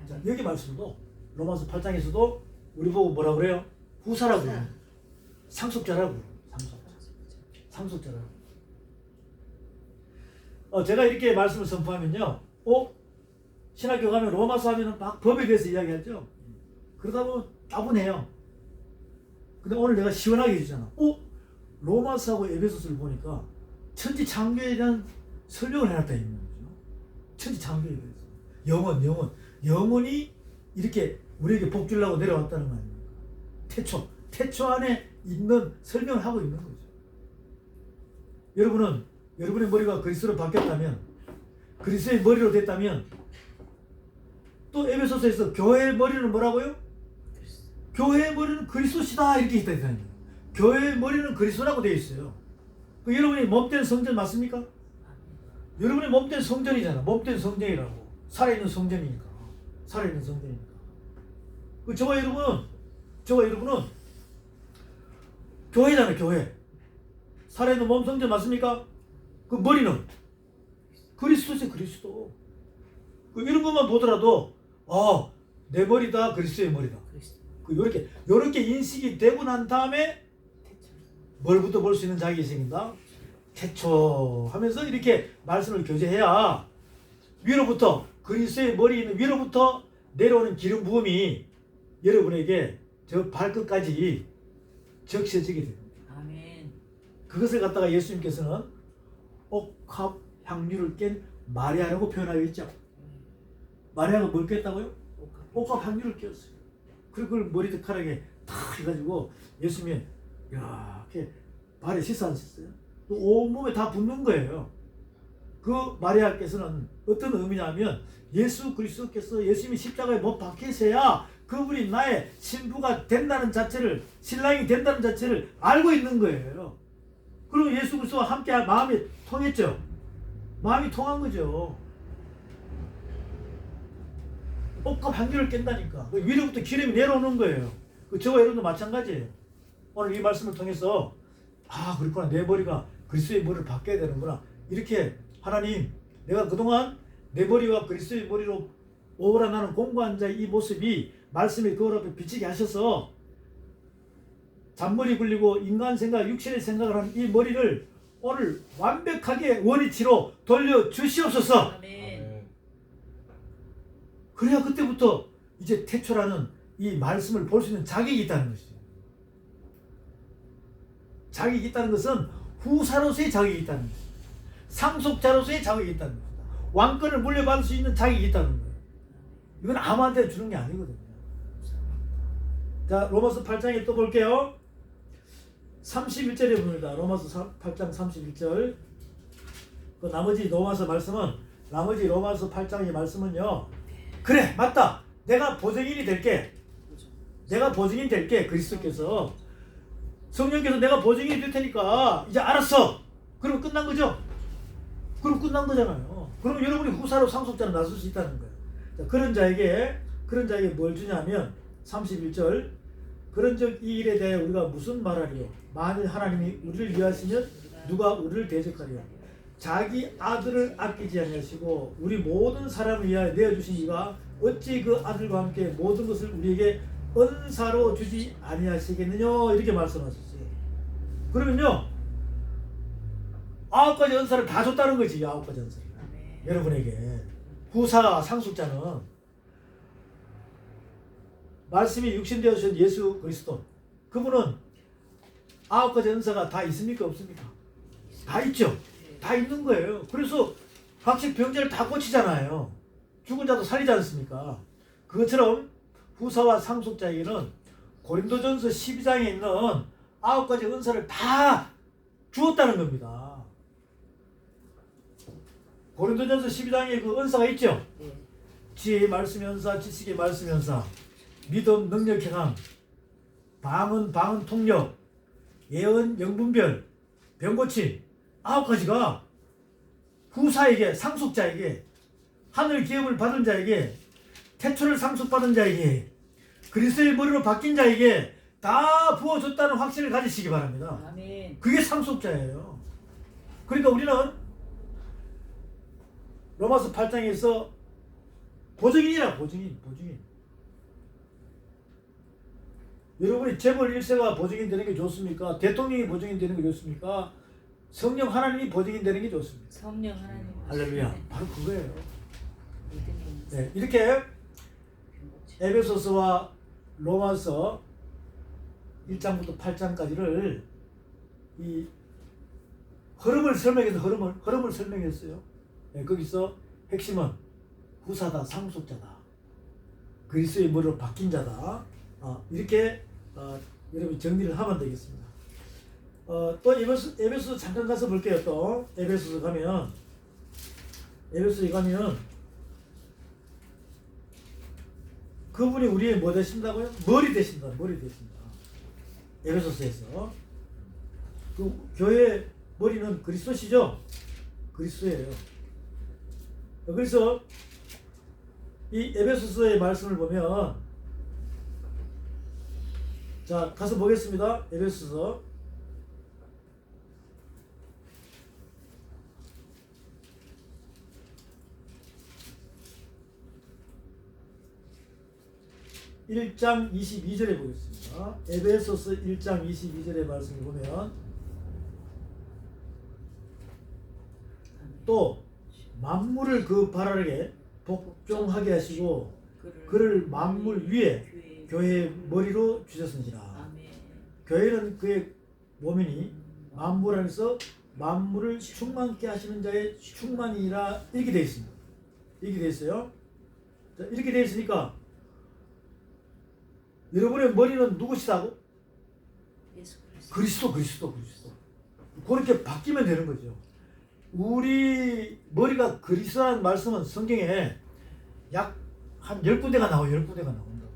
자, 여기 말씀도 로마서 8장에서도 우리 보고 뭐라고 그래요? 후사라고 그래요. 상속자라고 그래요. 상속자라고. 제가 이렇게 말씀을 선포하면요. 신학교 가면 로마서 하면 막 법에 대해서 이야기하죠. 그러다 보면 따분해요. 근데 오늘 내가 시원하게 해주잖아. 로마서하고 에베소서를 보니까 천지 창조에 대한 설명을 해놨다 있는 거죠. 천지 창조에 대해서. 영원이 이렇게 우리에게 복 주려고 내려왔다는 거 아닙니까? 태초 안에 있는 설명을 하고 있는 거죠. 여러분은 여러분의 머리가 그리스도로 바뀌었다면, 그리스도의 머리로 됐다면, 또 에베소서에서 교회의 머리는 뭐라고요? 교회의 머리는 그리스도시다 이렇게 있다 했잖아요. 교회의 머리는 그리스도라고 되어 있어요. 그 여러분이 몸된 성전 맞습니까? 여러분이 몸된 성전이잖아. 몸된 성전이라고. 살아있는 성전이니까. 살아있는 성전이니까. 그 저와 여러분은 교회잖아요. 교회. 살아있는 몸 성전 맞습니까? 그 머리는 그리스도지. 그리스도. 그 이런 것만 보더라도 내 머리다. 그리스도의 머리다. 그 요렇게 인식이 되고 난 다음에 뭘부터 볼 수 있는 자기계시입니다. 태초하면서 이렇게 말씀을 교제해야 위로부터 그리스도의 머리 있는 위로부터 내려오는 기름 부음이 여러분에게 저 발끝까지 적셔지게 됩니다. 아멘. 그것을 갖다가 예수님께서는 옥합 향유를 깬 마리아라고 표현하고 있죠. 마리아가 뭘 깼다고요? 옥합 향유를 깼어요. 그리고 그걸 머리카락에 다 해가지고 예수님이 이렇게 발에 씻어 앉으셨어요. 온몸에 다 붓는 거예요. 그 마리아께서는 어떤 의미냐면 예수 그리스도께서 예수님이 십자가에 못 박히셔야 그분이 나의 신부가 된다는 자체를, 신랑이 된다는 자체를 알고 있는 거예요. 그리고 예수 그리스도와 함께 마음이 통했죠. 마음이 통한 거죠. 옥합 향유를 깬다니까. 위로부터 기름이 내려오는 거예요. 저와 여러분도 마찬가지예요. 오늘 이 말씀을 통해서 그렇구나. 내 머리가 그리스도의 머리를 바뀌어야 되는구나. 이렇게 하나님, 내가 그동안 내 머리와 그리스도의 머리로 오라 나는 공부한 자의 이 모습이 말씀이 그걸 앞에 비치게 하셔서 잔머리 굴리고 인간 생각, 육신의 생각을 하는 이 머리를 오늘 완벽하게 원위치로 돌려주시옵소서. 아멘. 그래야 그때부터 이제 태초라는 이 말씀을 볼 수 있는 자격이 있다는 것이죠. 자격이 있다는 것은 후사로서의 자격이 있다는 것이죠. 상속자로서의 자격이 있다는 것이다. 왕권을 물려받을 수 있는 자격이 있다는 거예요. 이건 아무한테 주는 게 아니거든요. 자, 로마서 8장에 또 볼게요. 31절에 봅니다. 로마서 8장 31절. 그 나머지 로마서 말씀은, 나머지 로마서 8장의 말씀은요. 그래, 맞다. 내가 보증인이 될게. 내가 보증인 될게. 그리스도께서 성령께서 내가 보증인이 될 테니까 이제 알았어. 그러면 끝난 거죠. 그럼 끝난 거잖아요. 그럼 여러분이 후사로 상속자로 나설 수 있다는 거예요. 자, 그런 자에게 뭘 주냐면 31절. 그런즉 이 일에 대해 우리가 무슨 말하리요? 만일 하나님이 우리를 위하시면 누가 우리를 대적하리요? 자기 아들을 아끼지 아니하시고 우리 모든 사람을 위하여 내어주신 이가 어찌 그 아들과 함께 모든 것을 우리에게 은사로 주지 아니하시겠느냐 이렇게 말씀하셨어요. 그러면요 9가지 은사를 다 줬다는 거지. 9가지 은사를 여러분에게. 후사 상속자는 말씀이 육신되어 주신 예수 그리스도, 그분은 9가지 은사가 다 있습니까? 없습니까? 다 있죠. 다 있는 거예요. 그래서 각식 병자를 다 고치잖아요. 죽은 자도 살리지 않습니까? 그것처럼 후사와 상속자에게는 고린도전서 12장에 있는 9가지 은사를 다 주었다는 겁니다. 고린도전서 12장에 그 은사가 있죠. 지혜의 말씀 연사, 지식의 말씀 연사, 믿음, 능력, 행함, 방언, 통역, 예언, 영분별, 병고침, 9가지가 후사에게, 상속자에게, 하늘 기업을 받은 자에게, 태초를 상속받은 자에게, 그리스도의 머리로 바뀐 자에게 다 부어줬다는 확신을 가지시기 바랍니다. 아멘. 그게 상속자예요. 그러니까 우리는 로마서 8장에서 보증인이라. 보증인. 여러분이 재벌 1세가 보증인 되는 게 좋습니까? 대통령이 보증인 되는 게 좋습니까? 성령 하나님이 보증인 되는 게 좋습니까? 성령 하나님. 할렐루야. 바로 그거예요. 믿음이 네, 이렇게 에베소서와 로마서 1장부터 8장까지를 이 흐름을 설명해서 흐름을 설명했어요. 네, 거기서 핵심은 후사다, 상속자다, 그리스도의 머리로 바뀐 자다. 이렇게 여러분 정리를 하면 되겠습니다. 또 에베소 잠깐 가서 볼게요. 또 에베소서 가면 에베소에 가면 그분이 우리의 뭐 되신다고요? 머리 되신다. 머리 되신다. 에베소서에서 그 교회 머리는 그리스도시죠? 그리스도예요. 그래서 이 에베소서의 말씀을 보면 자 가서 보겠습니다. 에베소서 1장 22절에 보겠습니다. 에베소서 1장 22절의 말씀을 보면 또 만물을 그 발 아래에 복종하게 하시고 그를 만물 위에 교회의 머리로 주셨으니라. 아멘. 교회는 그의 몸이니 만물 안에서 만물을 충만케 하시는 자의 충만이라 이렇게 되어 있습니다. 이렇게 되어 있어요. 자, 이렇게 되어 있으니까 여러분의 머리는 누구시다고? 예수 그리스도. 그리스도. 그렇게 바뀌면 되는 거죠. 우리 머리가 그리스도라는 말씀은 성경에 약 한 10군데가 나와요. 10군데가 나온다고.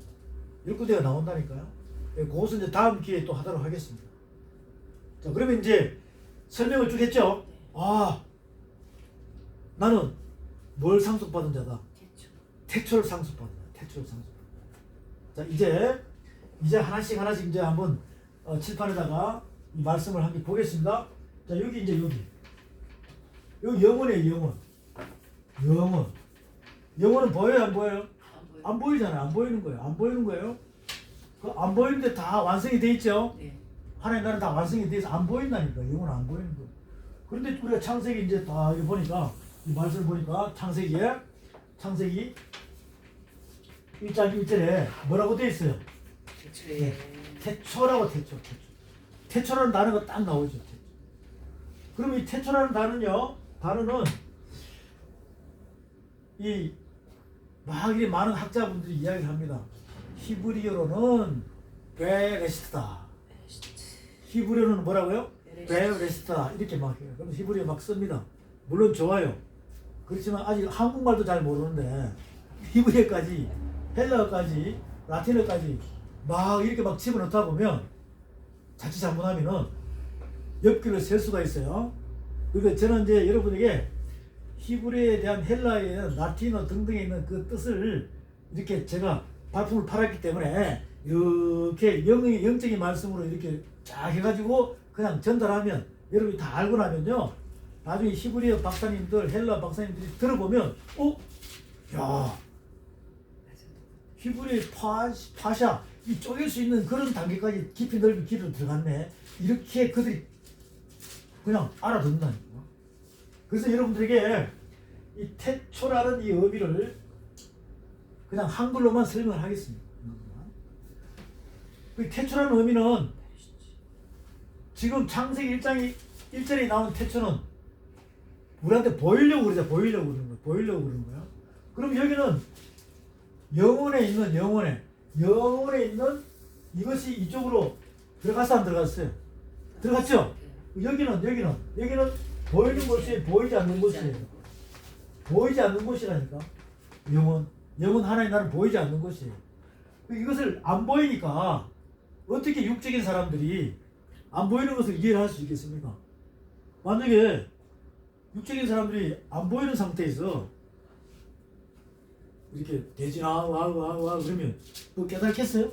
10군데가 나온다니까요. 그것은 이제 다음 기회에 또 하도록 하겠습니다. 자, 그러면 이제 설명을 쭉 했죠? 아, 나는 뭘 상속받은 자다? 태초를 상속받은 자다. 태초를 상속받은 자다. 자, 이제 하나씩 이제 한번 칠판에다가 이 말씀을 한번 보겠습니다. 자, 여기 이제 여기 영혼이에요. 영혼은 보여요, 안 보여요? 안 보이잖아요. 안 보이는 거예요. 그 안 보이는데 다 완성이 돼 있죠? 네. 하나님 나라는 다 완성이 돼서 안 보인다니까. 영혼은 안 보이는 거. 그런데 우리가 창세기 이제 다 이거 보니까 이 말씀을 보니까 창세기 1장 1절에 뭐라고 돼 있어요? 태초에 태초라고 태초라는 단어가 딱 나오죠. 태초. 그럼 이 태초라는 단어는 막 이렇게 많은 학자분들이 이야기를 합니다. 히브리어로는 베레시트다. 히브리어로는 뭐라고요? 베레시트다. 이렇게 막 해요. 그럼 히브리어 막 씁니다. 물론 좋아요. 그렇지만 아직 한국말도 잘 모르는데 히브리어까지, 헬라어까지, 라틴어까지 막 이렇게 막 집어넣다 보면 자칫 잘못하면은 옆길을 셀 수가 있어요. 그러니까 저는 이제 여러분에게 히브리어에 대한 헬라어에 대한 라틴어 등등에 있는 그 뜻을 이렇게 제가 발품을 팔았기 때문에 이렇게 영적인 말씀으로 이렇게 쫙 해가지고 그냥 전달하면 여러분이 다 알고 나면요. 나중에 히브리어 박사님들, 헬라 박사님들이 들어보면 야, 히브리어 파샤 이 쪼갤 수 있는 그런 단계까지 깊이 넓이 길을 들어갔네. 이렇게 그들이 그냥 알아듣는다니까. 그래서 여러분들에게 이 태초라는 이 의미를 그냥 한글로만 설명을 하겠습니다. 그 태초라는 의미는 지금 창세기 1장 1절에 나오는 태초는 우리한테 보이려고 그러는 거야. 그럼 여기는 영혼에 있는 이것이 이쪽으로 들어갔어, 안 들어갔어요? 들어갔죠? 여기는 보이는 곳이 보이지 않는 곳이에요. 보이지 않는 곳이라니까. 영혼 하나의 나는 보이지 않는 곳이에요. 이것을 안 보이니까 어떻게 육적인 사람들이 안 보이는 것을 이해를 할 수 있겠습니까? 만약에 육적인 사람들이 안 보이는 상태에서 이렇게 대지나 와 그러면 뭐 깨닫겠어요?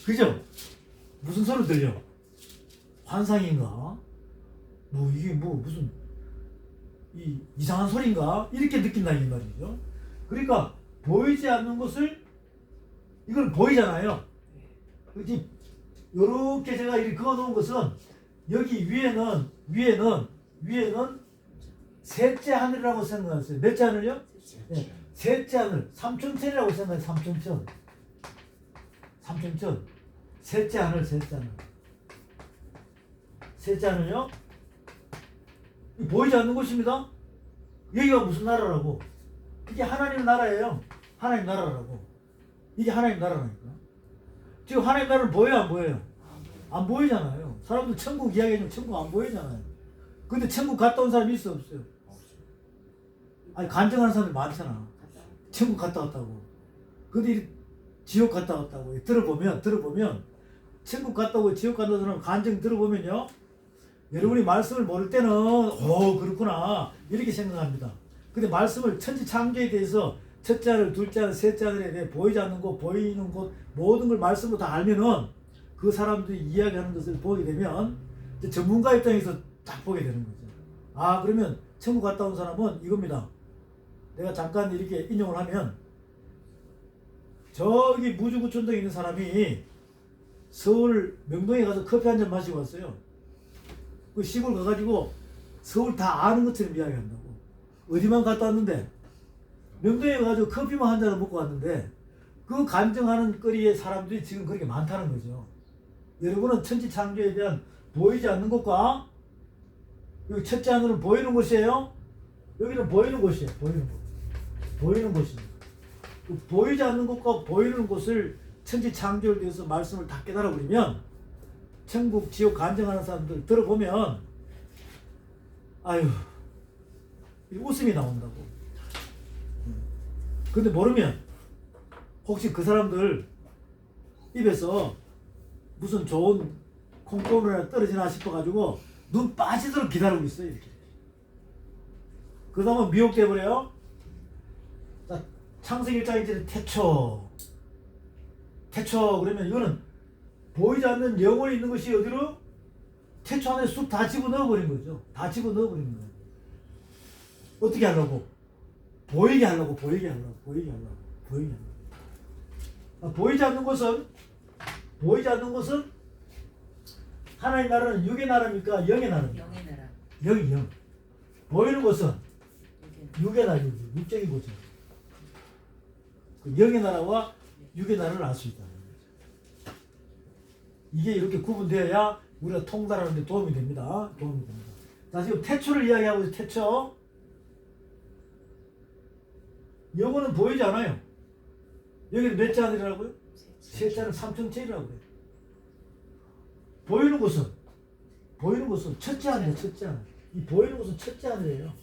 그죠? 무슨 소리 들려? 환상인가? 뭐 이게 뭐 무슨 이상한 소리인가? 이렇게 느낀다 이 말이죠. 그러니까 보이지 않는 것을 이건 보이잖아요. 그렇지? 요렇게 제가 이렇게 그어 놓은 것은 여기 위에는 셋째 하늘이라고 생각했어요. 몇째 하늘요? 네. 셋째 하늘, 삼천천이라고 생각해요. 삼천천. 셋째 하늘요? 보이지 않는 곳입니다. 여기가 무슨 나라라고? 이게 하나님 나라예요. 하나님 나라라고. 이게 하나님 나라라니까. 지금 하나님 나라는 보여요, 안 보여요? 안 보이잖아요. 사람들 천국 이야기하면 천국 안 보이잖아요. 근데 천국 갔다 온 사람이 있어 없어요? 아니 간증하는 사람이 많잖아. 천국 갔다 왔다고. 근데 지옥 갔다 왔다고. 들어보면 천국 갔다 오고 지옥 갔다 온 사람 간증 들어보면요. 여러분이 말씀을 모를 때는 그렇구나 이렇게 생각합니다. 근데 말씀을 천지 창조에 대해서 첫째 하늘, 둘째 하늘, 셋째 하늘에 대해 보이지 않는 곳, 보이는 곳 모든 걸 말씀으로 다 알면은 그 사람들이 이야기하는 것을 보게 되면 이제 전문가 입장에서 딱 보게 되는 거죠. 아 그러면 천국 갔다 온 사람은 이겁니다. 내가 잠깐 이렇게 인용을 하면 저기 무주구촌동에 있는 사람이 서울 명동에 가서 커피 한 잔 마시고 왔어요. 그 시골 가가지고 서울 다 아는 것처럼 이야기한다고. 어디만 갔다 왔는데 명동에 가가지고 커피만 한 잔을 먹고 왔는데 그 간증하는 거리에 사람들이 지금 그렇게 많다는 거죠. 여러분은 천지 창조에 대한 보이지 않는 것과 여기 첫째 하늘은 보이는 곳이에요. 여기는 보이는 곳이에요. 보이는 곳입니다. 그 보이지 않는 곳과 보이는 곳을 천지 창조에 대해서 말씀을 다 깨달아 버리면 천국 지옥 간증하는 사람들 들어보면 아유 웃음이 나온다고. 근데 모르면 혹시 그 사람들 입에서 무슨 좋은 콩고물이나 떨어지나 싶어가지고 눈 빠지도록 기다리고 있어요. 이렇게. 그러다 보면 미혹돼 버려요. 자, 창세기 1장 1절에 태초 그러면 이거는 보이지 않는 영혼이 있는 것이 어디로? 태초 안에 쑥 다 집어넣어 버린 거죠. 다 집어넣어 버린 거예요. 어떻게 하려고? 보이게 하려고. 보이지 않는 것은 하나님 나라는 육의 나라입니까? 영의 나라입니까? 영의 나라. 영. 보이는 것은 육의 나라, 육적인 거죠. 그 영의 나라와 육의 나라를 알 수 있다. 이게 이렇게 구분되어야 우리가 통달하는 데 도움이 됩니다. 자, 지금 태초를 이야기하고 있어요. 태초. 영혼은 보이지 않아요. 여기는 몇째 하늘이라고요? 셋째 하늘 삼천체이라고 그래요. 보이는 것은 첫째 하늘이에요. 첫째 하늘. 이 보이는 것은 첫째 하늘이에요.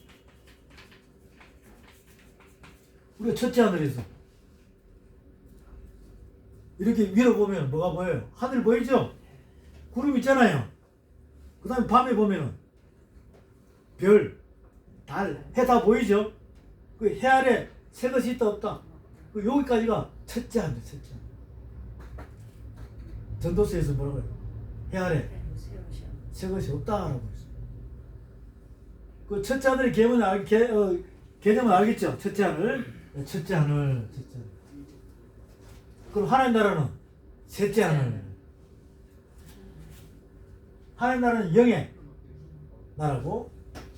우리가 첫째 하늘에서 이렇게 위로 보면 뭐가 보여요? 하늘 보이죠? 구름 있잖아요. 그 다음에 밤에 보면은 별, 달, 해 다 보이죠? 그 해 아래 새 것이 있다 없다. 그 여기까지가 첫째 하늘, 첫째 하늘. 전도서에서 뭐라고 해요? 해 아래 새 것이 없다라고 했어요. 그 첫째 하늘의 개념을 알겠죠? 첫째 하늘. 그럼 하나님 나라는 셋째 하늘. 하나님 나라는 영의 나라고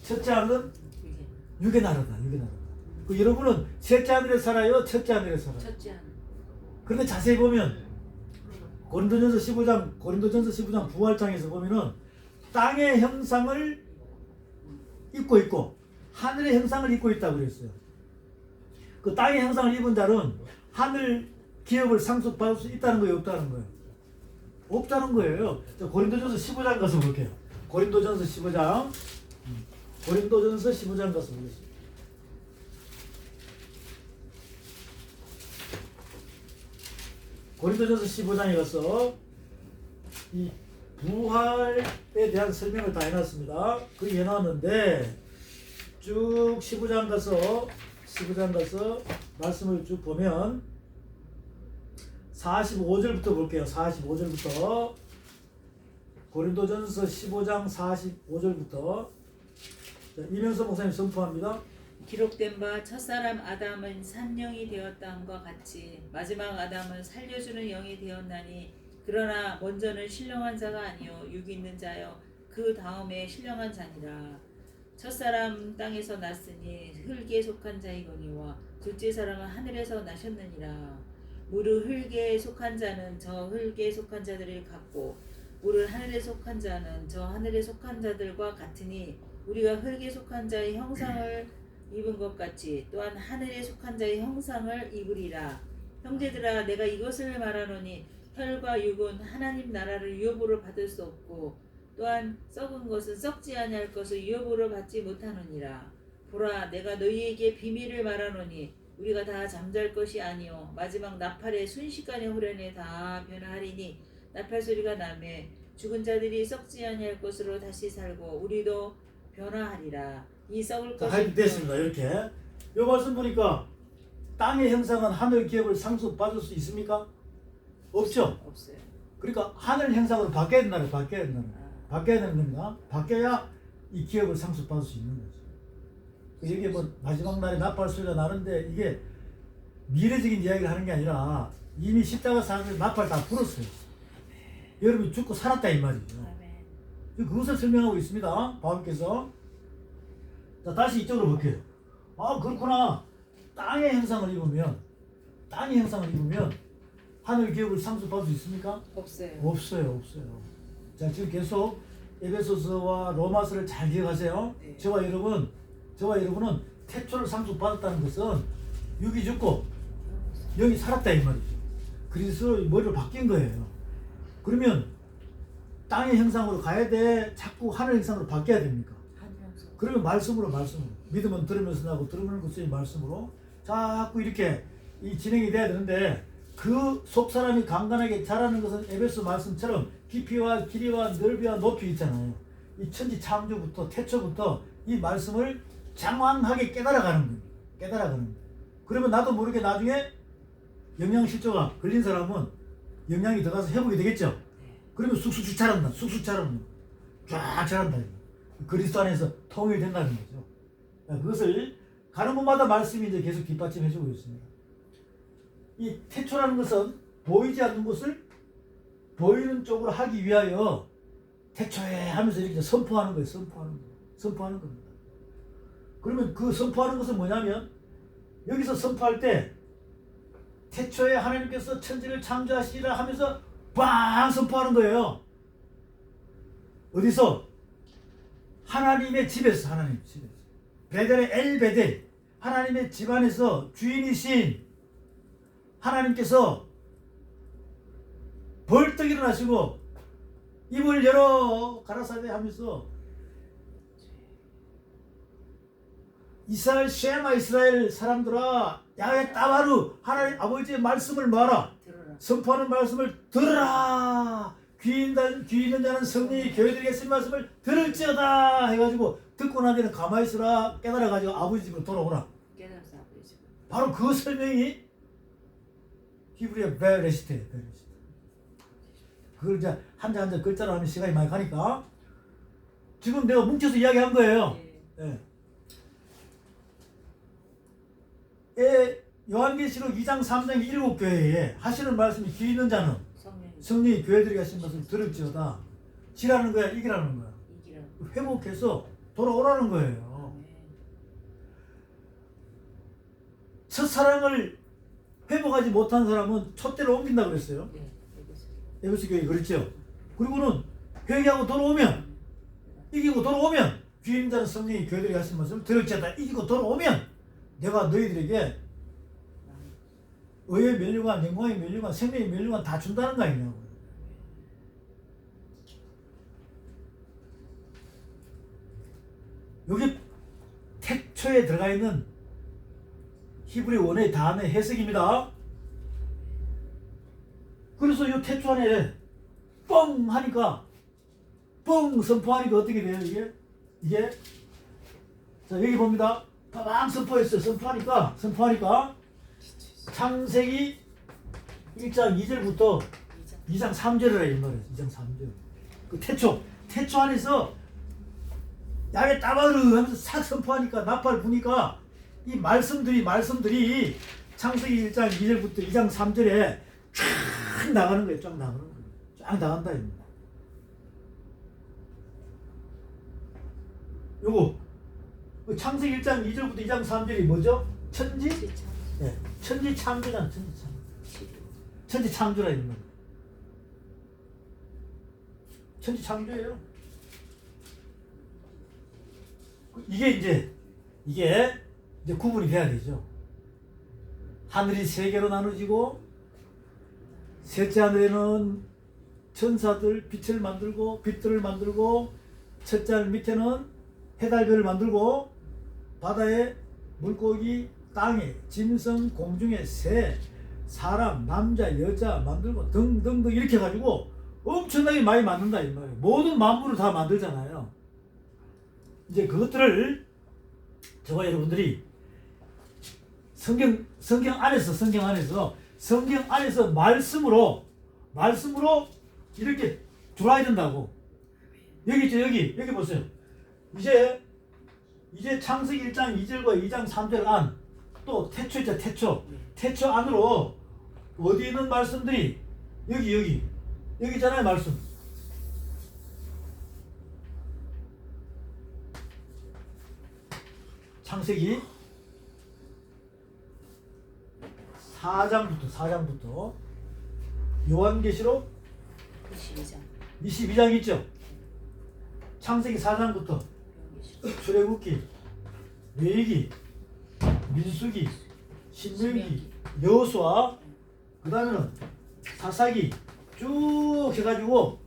첫째 하늘은 육의 나라다. 그 여러분은 셋째 하늘에 살아요? 첫째 하늘에 살아요? 첫째 하늘. 그런데 자세히 보면 고린도전서 15장 부활장에서 보면은 땅의 형상을 입고 있고 하늘의 형상을 입고 있다고 그랬어요. 그 땅의 형상을 입은 자는 하늘 기업을 상속받을 수 있다는 거예요? 없다는 거예요? 없다는 거예요. 고린도전서 15장 가서 볼게요. 고린도전서 15장 가서 보겠습니다. 고린도전서 15장에 가서 이 부활에 대한 설명을 다 해놨습니다. 그 해놨는데 쭉 15장 가서 말씀을 쭉 보면 45절부터 볼게요. 45절부터 고린도전서 15장 45절부터 이명서 목사님 선포합니다. 기록된 바 첫사람 아담은 산영이 되었다함과 같이 마지막 아담은 살려주는 영이 되었나니 그러나 먼저는 신령한 자가 아니요 육이 있는 자요 그 다음에 신령한 자니라. 첫사람 땅에서 났으니 흙에 속한 자이거니와 둘째 사람은 하늘에서 나셨느니라. 무릇 흙에 속한 자는 저 흙에 속한 자들을 갖고 무릇 하늘에 속한 자는 저 하늘에 속한 자들과 같으니 우리가 흙에 속한 자의 형상을 입은 것 같이 또한 하늘에 속한 자의 형상을 입으리라. 형제들아 내가 이것을 말하노니 혈과 육은 하나님 나라를 유업으로 받을 수 없고 또한 썩은 것은 썩지 아니할 것을 유업으로 받지 못하느니라. 보라, 내가 너희에게 비밀을 말하노니 우리가 다 잠잘 것이 아니요 마지막 나팔의 순식간에 후련에 다 변화하리니 나팔 소리가 나매 죽은 자들이 썩지 아니할 것으로 다시 살고 우리도 변화하리라. 이 썩을 자, 것이 하여튼 됐습니다. 이렇게 이 말씀 보니까 땅의 형상은 하늘 기업을 상속받을 수 있습니까? 없죠. 없어요. 그러니까 하늘 형상으로 바뀌어야 된다는 바뀌어야 된다는 아, 바뀌어야 되는 겁니다. 바뀌어야 이 기업을 상속받을 수 있는 거죠. 이게 뭐 마지막 날에 나팔 소리가 나는데 이게 미래적인 이야기를 하는 게 아니라 이미 십자가 사람들 나팔 다 불었어요. 여러분이 죽고 살았다 이 말이죠. 아멘. 그것을 설명하고 있습니다. 바울께서. 자, 다시 이쪽으로 볼게요. 아, 그렇구나. 땅의 형상을 입으면 하늘 기업을 상속받을 수 있습니까? 없어요. 없어요. 자, 지금 계속 에베소서와 로마서를 잘 기억하세요. 네. 저와 여러분은 태초를 상속받았다는 것은 육이 죽고 영이 살았다 이 말이죠. 그래서 머리를 바뀐 거예요. 그러면 땅의 형상으로 가야 돼? 자꾸 하늘 형상으로 바뀌어야 됩니까? 하늘에서. 그러면 말씀으로 믿으면 들으면서 나고 들으면 것이 말씀으로 자꾸 이렇게 이 진행이 돼야 되는데 그 속사람이 강건하게 자라는 것은 에베소 말씀처럼 깊이와 길이와 넓이와 높이 있잖아요. 이 천지 창조부터 태초부터 이 말씀을 장황하게 깨달아가는 겁니다. 그러면 나도 모르게 나중에 영양실조가 걸린 사람은 영양이 들어가서 회복이 되겠죠. 그러면 쑥쑥 자란다. 쫙 자란다. 그리스도 안에서 통일된다는 거죠. 그것을 가는 곳마다 말씀이 이제 계속 뒷받침해주고 있습니다. 이 태초라는 것은 보이지 않는 것을 보이는 쪽으로 하기 위하여 태초에 하면서 이렇게 선포하는 거예요. 선포하는 겁니다. 그러면 그 선포하는 것은 뭐냐면 여기서 선포할 때 태초에 하나님께서 천지를 창조하시리라 하면서 빵 선포하는 거예요. 어디서? 하나님의 집에서. 베델의 엘베델, 하나님의 집 안에서 주인이신 하나님께서 벌떡 일어나시고 입을 열어 가라사대 하면서 이스라엘 쉐마 이스라엘 사람들아 야훼 따바루 하나님 아버지의 말씀을 말아 들어라. 선포하는 말씀을 들으라. 귀 있는 자는 성령이 교회들에게 쓴 말씀을 들을지어다 해가지고 듣고 난 뒤는 가만히 있으라 깨달아가지고 아버지 집으로 돌아오라. 깨달아서 아버지 집. 바로 그 설명이 히브리어 베레시트예요. 그걸 이제 한자 글자로 하면 시간이 많이 가니까 지금 내가 뭉쳐서 이야기한 거예요. 네. 요한계시록 2장 3장 7교회에 하시는 말씀이 귀 있는 자는 성령이 교회들에게 하신 말씀을 들을지어다. 지라는 거야, 이기라는 거야. 회복해서 돌아오라는 거예요. 첫사랑을 회복하지 못한 사람은 촛대로 옮긴다고 그랬어요. 에베소 교회 그렇죠. 그리고는 회개하고 돌아오면 이기고 돌아오면 귀 있는 자는 성령이 교회들에게 하신 말씀을 들을지어다. 이기고 돌아오면 내가 너희들에게 의의 멸류관, 영광의 멸류관, 생명의 멸류관 다 준다는 거 아니냐고. 여기 태초에 들어가 있는 히브리 원어의 단어의 해석입니다. 그래서 이 태초 안에 뻥 하니까 뻥 선포하니까 어떻게 돼요 이게 자 여기 봅니다. 빠방 선포했어요. 선포하니까 창세기 1장 2절부터 2장 3절이라 이 말이에요. 2장 3절. 그 태초 안에서 야훼 따바르 하면서 싹 선포하니까 나팔 부니까 이 말씀들이 창세기 1장 2절부터 2장 3절에 쫙 나가는 거예요. 쫙 나간다 입니다. 요거 창세기 1장 2절부터 2장 3절이 뭐죠? 천지 창조잖아. 천지 창조라 있는 거예요. 천지 창조예요. 이게 이제 구분이 돼야 되죠. 하늘이 세 개로 나눠지고 셋째 하늘에는 천사들 빛을 만들고 빛들을 만들고 첫째 하늘 밑에는 해달별을 만들고 바다에 물고기, 땅에 짐승, 공중에 새, 사람, 남자, 여자 만들고 등등등 이렇게 해가지고 엄청나게 많이 만든다 이 말이에요. 모든 만물을 다 만들잖아요. 이제 그것들을 저와 여러분들이 성경 안에서 말씀으로 이렇게 들어와야 된다고. 여기 있죠, 여기 보세요. 이제 창세기 1장 2절과 2장 3절 안, 또 태초 있죠, 태초 안으로 어디 있는 말씀들이 여기 있잖아요, 말씀. 창세기 4장부터 요한계시록 22장 있죠. 창세기 4장부터 출애굽기, 레위기, 민수기, 신명기, 여호수아, 그 다음에는 사사기 쭉 해가지고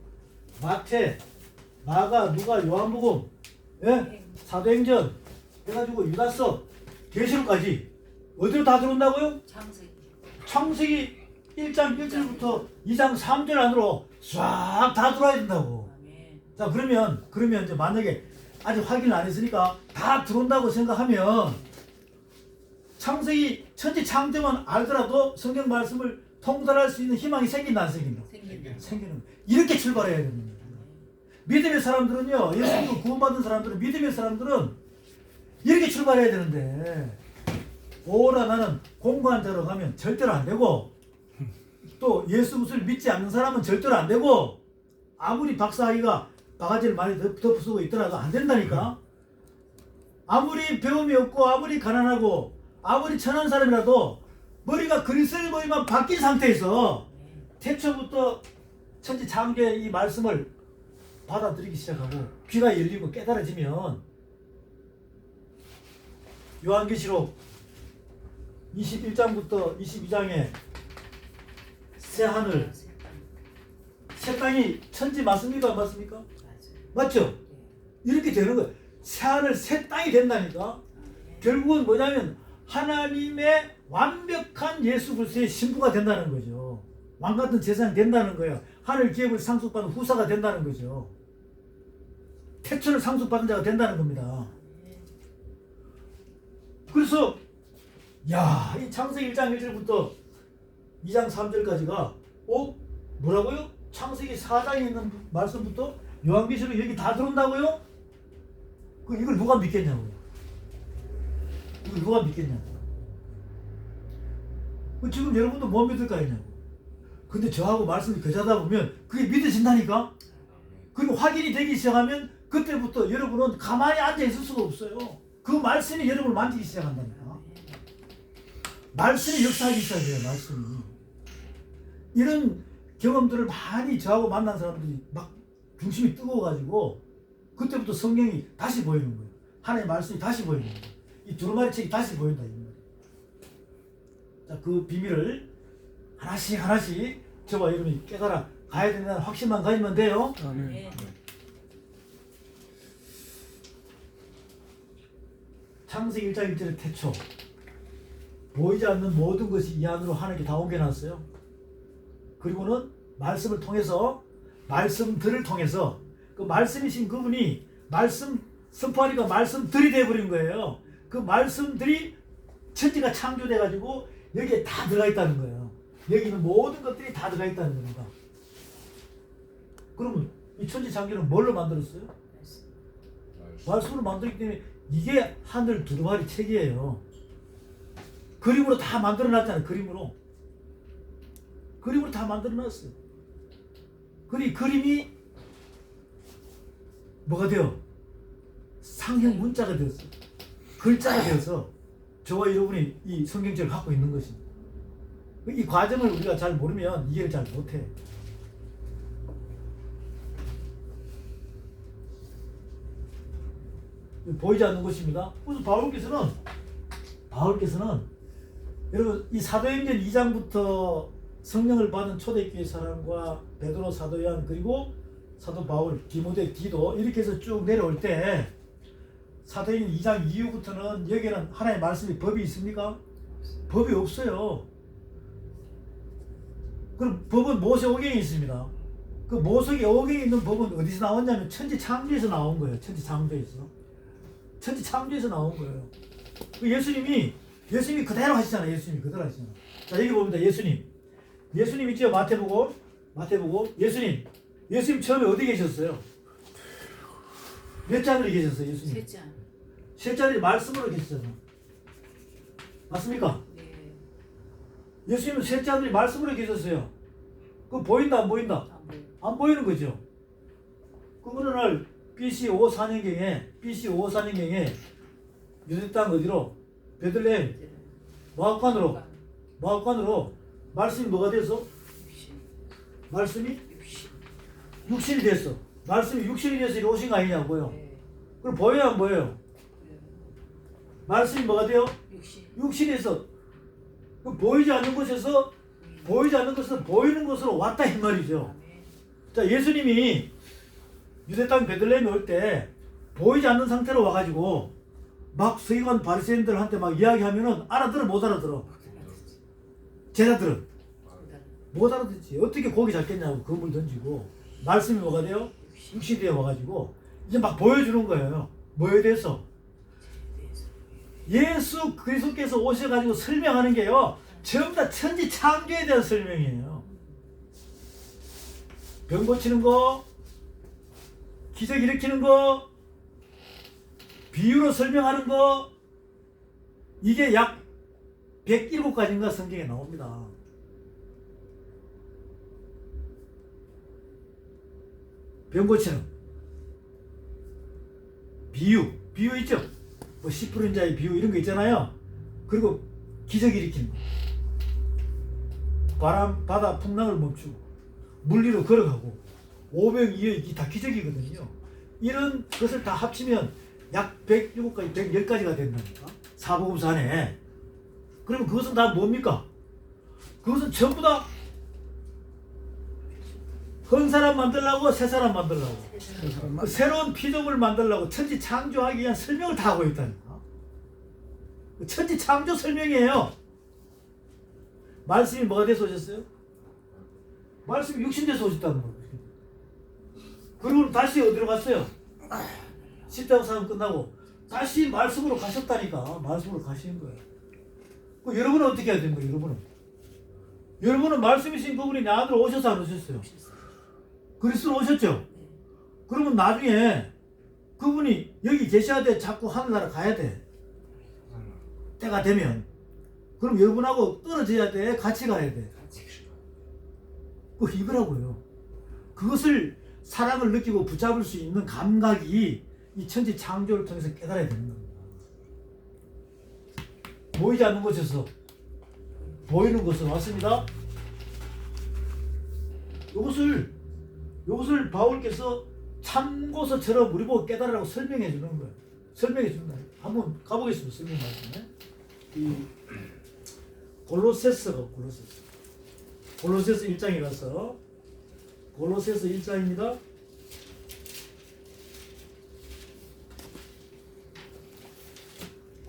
마태, 마가, 누가, 요한복음, 예? 사도행전 해가지고 유다서, 계시록까지 어디로 다 들어온다고요? 창세기 1장 1절부터 2장 3절 안으로 싹 다 들어와야 된다고. 자, 그러면 이제 만약에 아직 확인을 안 했으니까 다 들어온다고 생각하면 창세기 천지 창조만 알더라도 성경 말씀을 통달할 수 있는 희망이 생긴다, 안 생긴다? 생기는. 이렇게 출발해야 됩니다. 믿음의 사람들은요, 예수님을 구원받은 사람들은, 믿음의 사람들은 이렇게 출발해야 되는데, 오라 나는 공부한 자로 가면 절대로 안 되고, 또 예수 그리스도를 믿지 않는 사람은 절대로 안 되고, 아무리 박사학위가 바가지를 많이 덮어쓰고 있더라도 안 된다니까. 아무리 배움이 없고, 아무리 가난하고, 아무리 천한 사람이라도 머리가 그리스도의 머리만 바뀐 상태에서 태초부터 천지 창조의 이 말씀을 받아들이기 시작하고 귀가 열리고 깨달아지면, 요한계시록 21장부터 22장에 새 하늘, 새 땅이 천지 맞습니까? 맞습니까? 맞죠? 이렇게 되는 거예요. 새 하늘, 새 땅이 된다니까. 결국은 뭐냐면 하나님의 완벽한 예수 그리스도의 신부가 된다는 거죠. 왕 같은 제사장이 된다는 거예요. 하늘 기업을 상속받은 후사가 된다는 거죠. 태초를 상속받은 자가 된다는 겁니다. 그래서 이 창세기 1장 1절부터 2장 3절까지가 뭐라고요? 창세기 4장에 있는 말씀부터 요한계시록 여기 다 들어온다고요? 이걸 누가 믿겠냐고요? 이걸 누가 믿겠냐고. 지금 여러분도 못 믿을 거 아니냐고. 근데 저하고 말씀이 교제하다 보면 그게 믿어진다니까. 그리고 확인이 되기 시작하면 그때부터 여러분은 가만히 앉아 있을 수가 없어요. 그 말씀이 여러분을 만지기 시작한다니까. 말씀이 역사하기 시작해요. 말씀이. 이런 경험들을 많이 저하고 만난 사람들이 막 중심이 뜨거워가지고 그때부터 성경이 다시 보이는 거예요. 하나님의 말씀이 다시 보이는 거예요. 이 두루마리 책이 다시 보인다. 자, 그 비밀을 하나씩 저와 여러분이 깨달아 가야 된다는 확신만 가지면 돼요. 아멘. 창세기 1장 1절의 태초, 보이지 않는 모든 것이 이 안으로 하나님께 다 옮겨놨어요. 그리고는 말씀을 통해서, 말씀들을 통해서 그 말씀이신 그분이 말씀 선포하니까 말씀들이 되어버린 거예요. 그 말씀들이 천지가 창조돼가지고 여기에 다 들어가 있다는 거예요. 여기 있는 모든 것들이 다 들어가 있다는 겁니다. 그러면 이 천지 창조는 뭘로 만들었어요? 말씀으로 만들었기 때문에 이게 하늘 두루마리 책이에요. 그림으로 다 만들어놨잖아요. 그림으로 다 만들어놨어요. 그림이 뭐가 돼요? 상형 문자가 되었어요. 글자가 되어서 저와 여러분이 이 성경책을 갖고 있는 것입니다. 이 과정을 우리가 잘 모르면 이해를 잘 못해. 보이지 않는 것입니다. 그래서 바울께서는 여러분 이 사도행전 2장부터 성령을 받은 초대교회 사람과 베드로, 사도 요한, 그리고 사도 바울, 디모데, 디도 이렇게 해서 쭉 내려올 때 사도행전 2장 이후부터는 여기에는 하나님의 말씀이 법이 있습니까? 법이 없어요. 그럼 법은 모세오경에 있습니다. 그 모세오경에 있는 법은 어디서 나왔냐면 천지창조에서 나온 거예요. 천지창조에서 나온 거예요. 그 예수님이 그대로 하시잖아요. 예수님이 그대로 하시잖아요. 자, 여기 봅니다. 예수님 있죠? 마태복음 예수님 처음에 어디 계셨어요? 몇 자들이 계셨어요? 예수님 셋 자들이 말씀으로 계시잖아요. 맞습니까? 네. 예수님은 셋 자들이 말씀으로 계셨어요. 그거 보인다 안 보인다? 안 보이는 거죠. 그 어느 날 BC 54년경에 유대 땅 어디로? 베들레헴 마옥간으로 말씀이 뭐가 돼서? 말씀이 육신이 됐어. 말씀이 육신이 돼서 이리 오신 거 아니냐고요. 그럼 보여요 안 보여요? 말씀이 뭐가 돼요? 육신이 돼서 보이지 않는 것에서 보이는 것으로 왔다 이 말이죠. 자, 예수님이 유대 땅 베들레헴에 올 때 보이지 않는 상태로 와가지고 막 서기관 바리새인들한테 막 이야기하면은 알아들어 못 알아들어? 제자들은 못 알아듣지. 어떻게 고기 잡겠냐고 그물 던지고 말씀이 뭐가 돼요? 육신이 되어 와가지고 이제 막 보여주는 거예요. 뭐에 대해서? 예수 그리스도께서 오셔가지고 설명하는 게요, 전부 다 천지 창조에 대한 설명이에요. 병 고치는 거, 기적 일으키는 거, 비유로 설명하는 거, 이게 약 107가지인가 성경에 나옵니다. 병 고치는 비유 있죠? 뭐 10%인자의 비유 이런 거 있잖아요. 그리고 기적 일으키는 거, 바람, 바다, 풍랑을 멈추고 물 위로 걸어가고 오병이어이 다 기적이거든요. 이런 것을 다 합치면 약 107가지, 110가지가 된다니까. 사복음서 안에. 그러면 그것은 다 뭡니까? 그것은 전부 다 한 사람 만들려고 새 사람 만들려고 새로운 피조물 만들려고 천지 창조하기 위한 설명을 다 하고 있다니까. 천지 창조 설명이에요. 말씀이 뭐가 돼서 오셨어요? 말씀이 육신 돼서 오셨다는 거예요. 그리고 다시 어디로 갔어요? 십자가 사건 끝나고 다시 말씀으로 가셨다니까. 말씀으로 가시는 거예요. 그 여러분은 어떻게 해야 되는 거예요? 여러분은 말씀이신 그분이 내 안으로 오셔서 안 오셨어요? 그리스도로 오셨죠? 그러면 나중에 그분이 여기 계셔야 돼? 자꾸 하늘나라 가야 돼? 때가 되면. 그럼 여러분하고 떨어져야 돼? 같이 가야 돼? 이거라고요. 그것을 사랑을 느끼고 붙잡을 수 있는 감각이 이 천지 창조를 통해서 깨달아야 되는 겁니다. 보이지 않는 곳에서 보이는 것으로 왔습니다. 이것을 바울께서 참고서처럼 우리 보고 깨달으라고 설명해 주는 거예요. 설명해 준다. 한번 가보겠습니다. 설명 말씀에. 이 골로새서 1장에 가서 골로새서 1장입니다.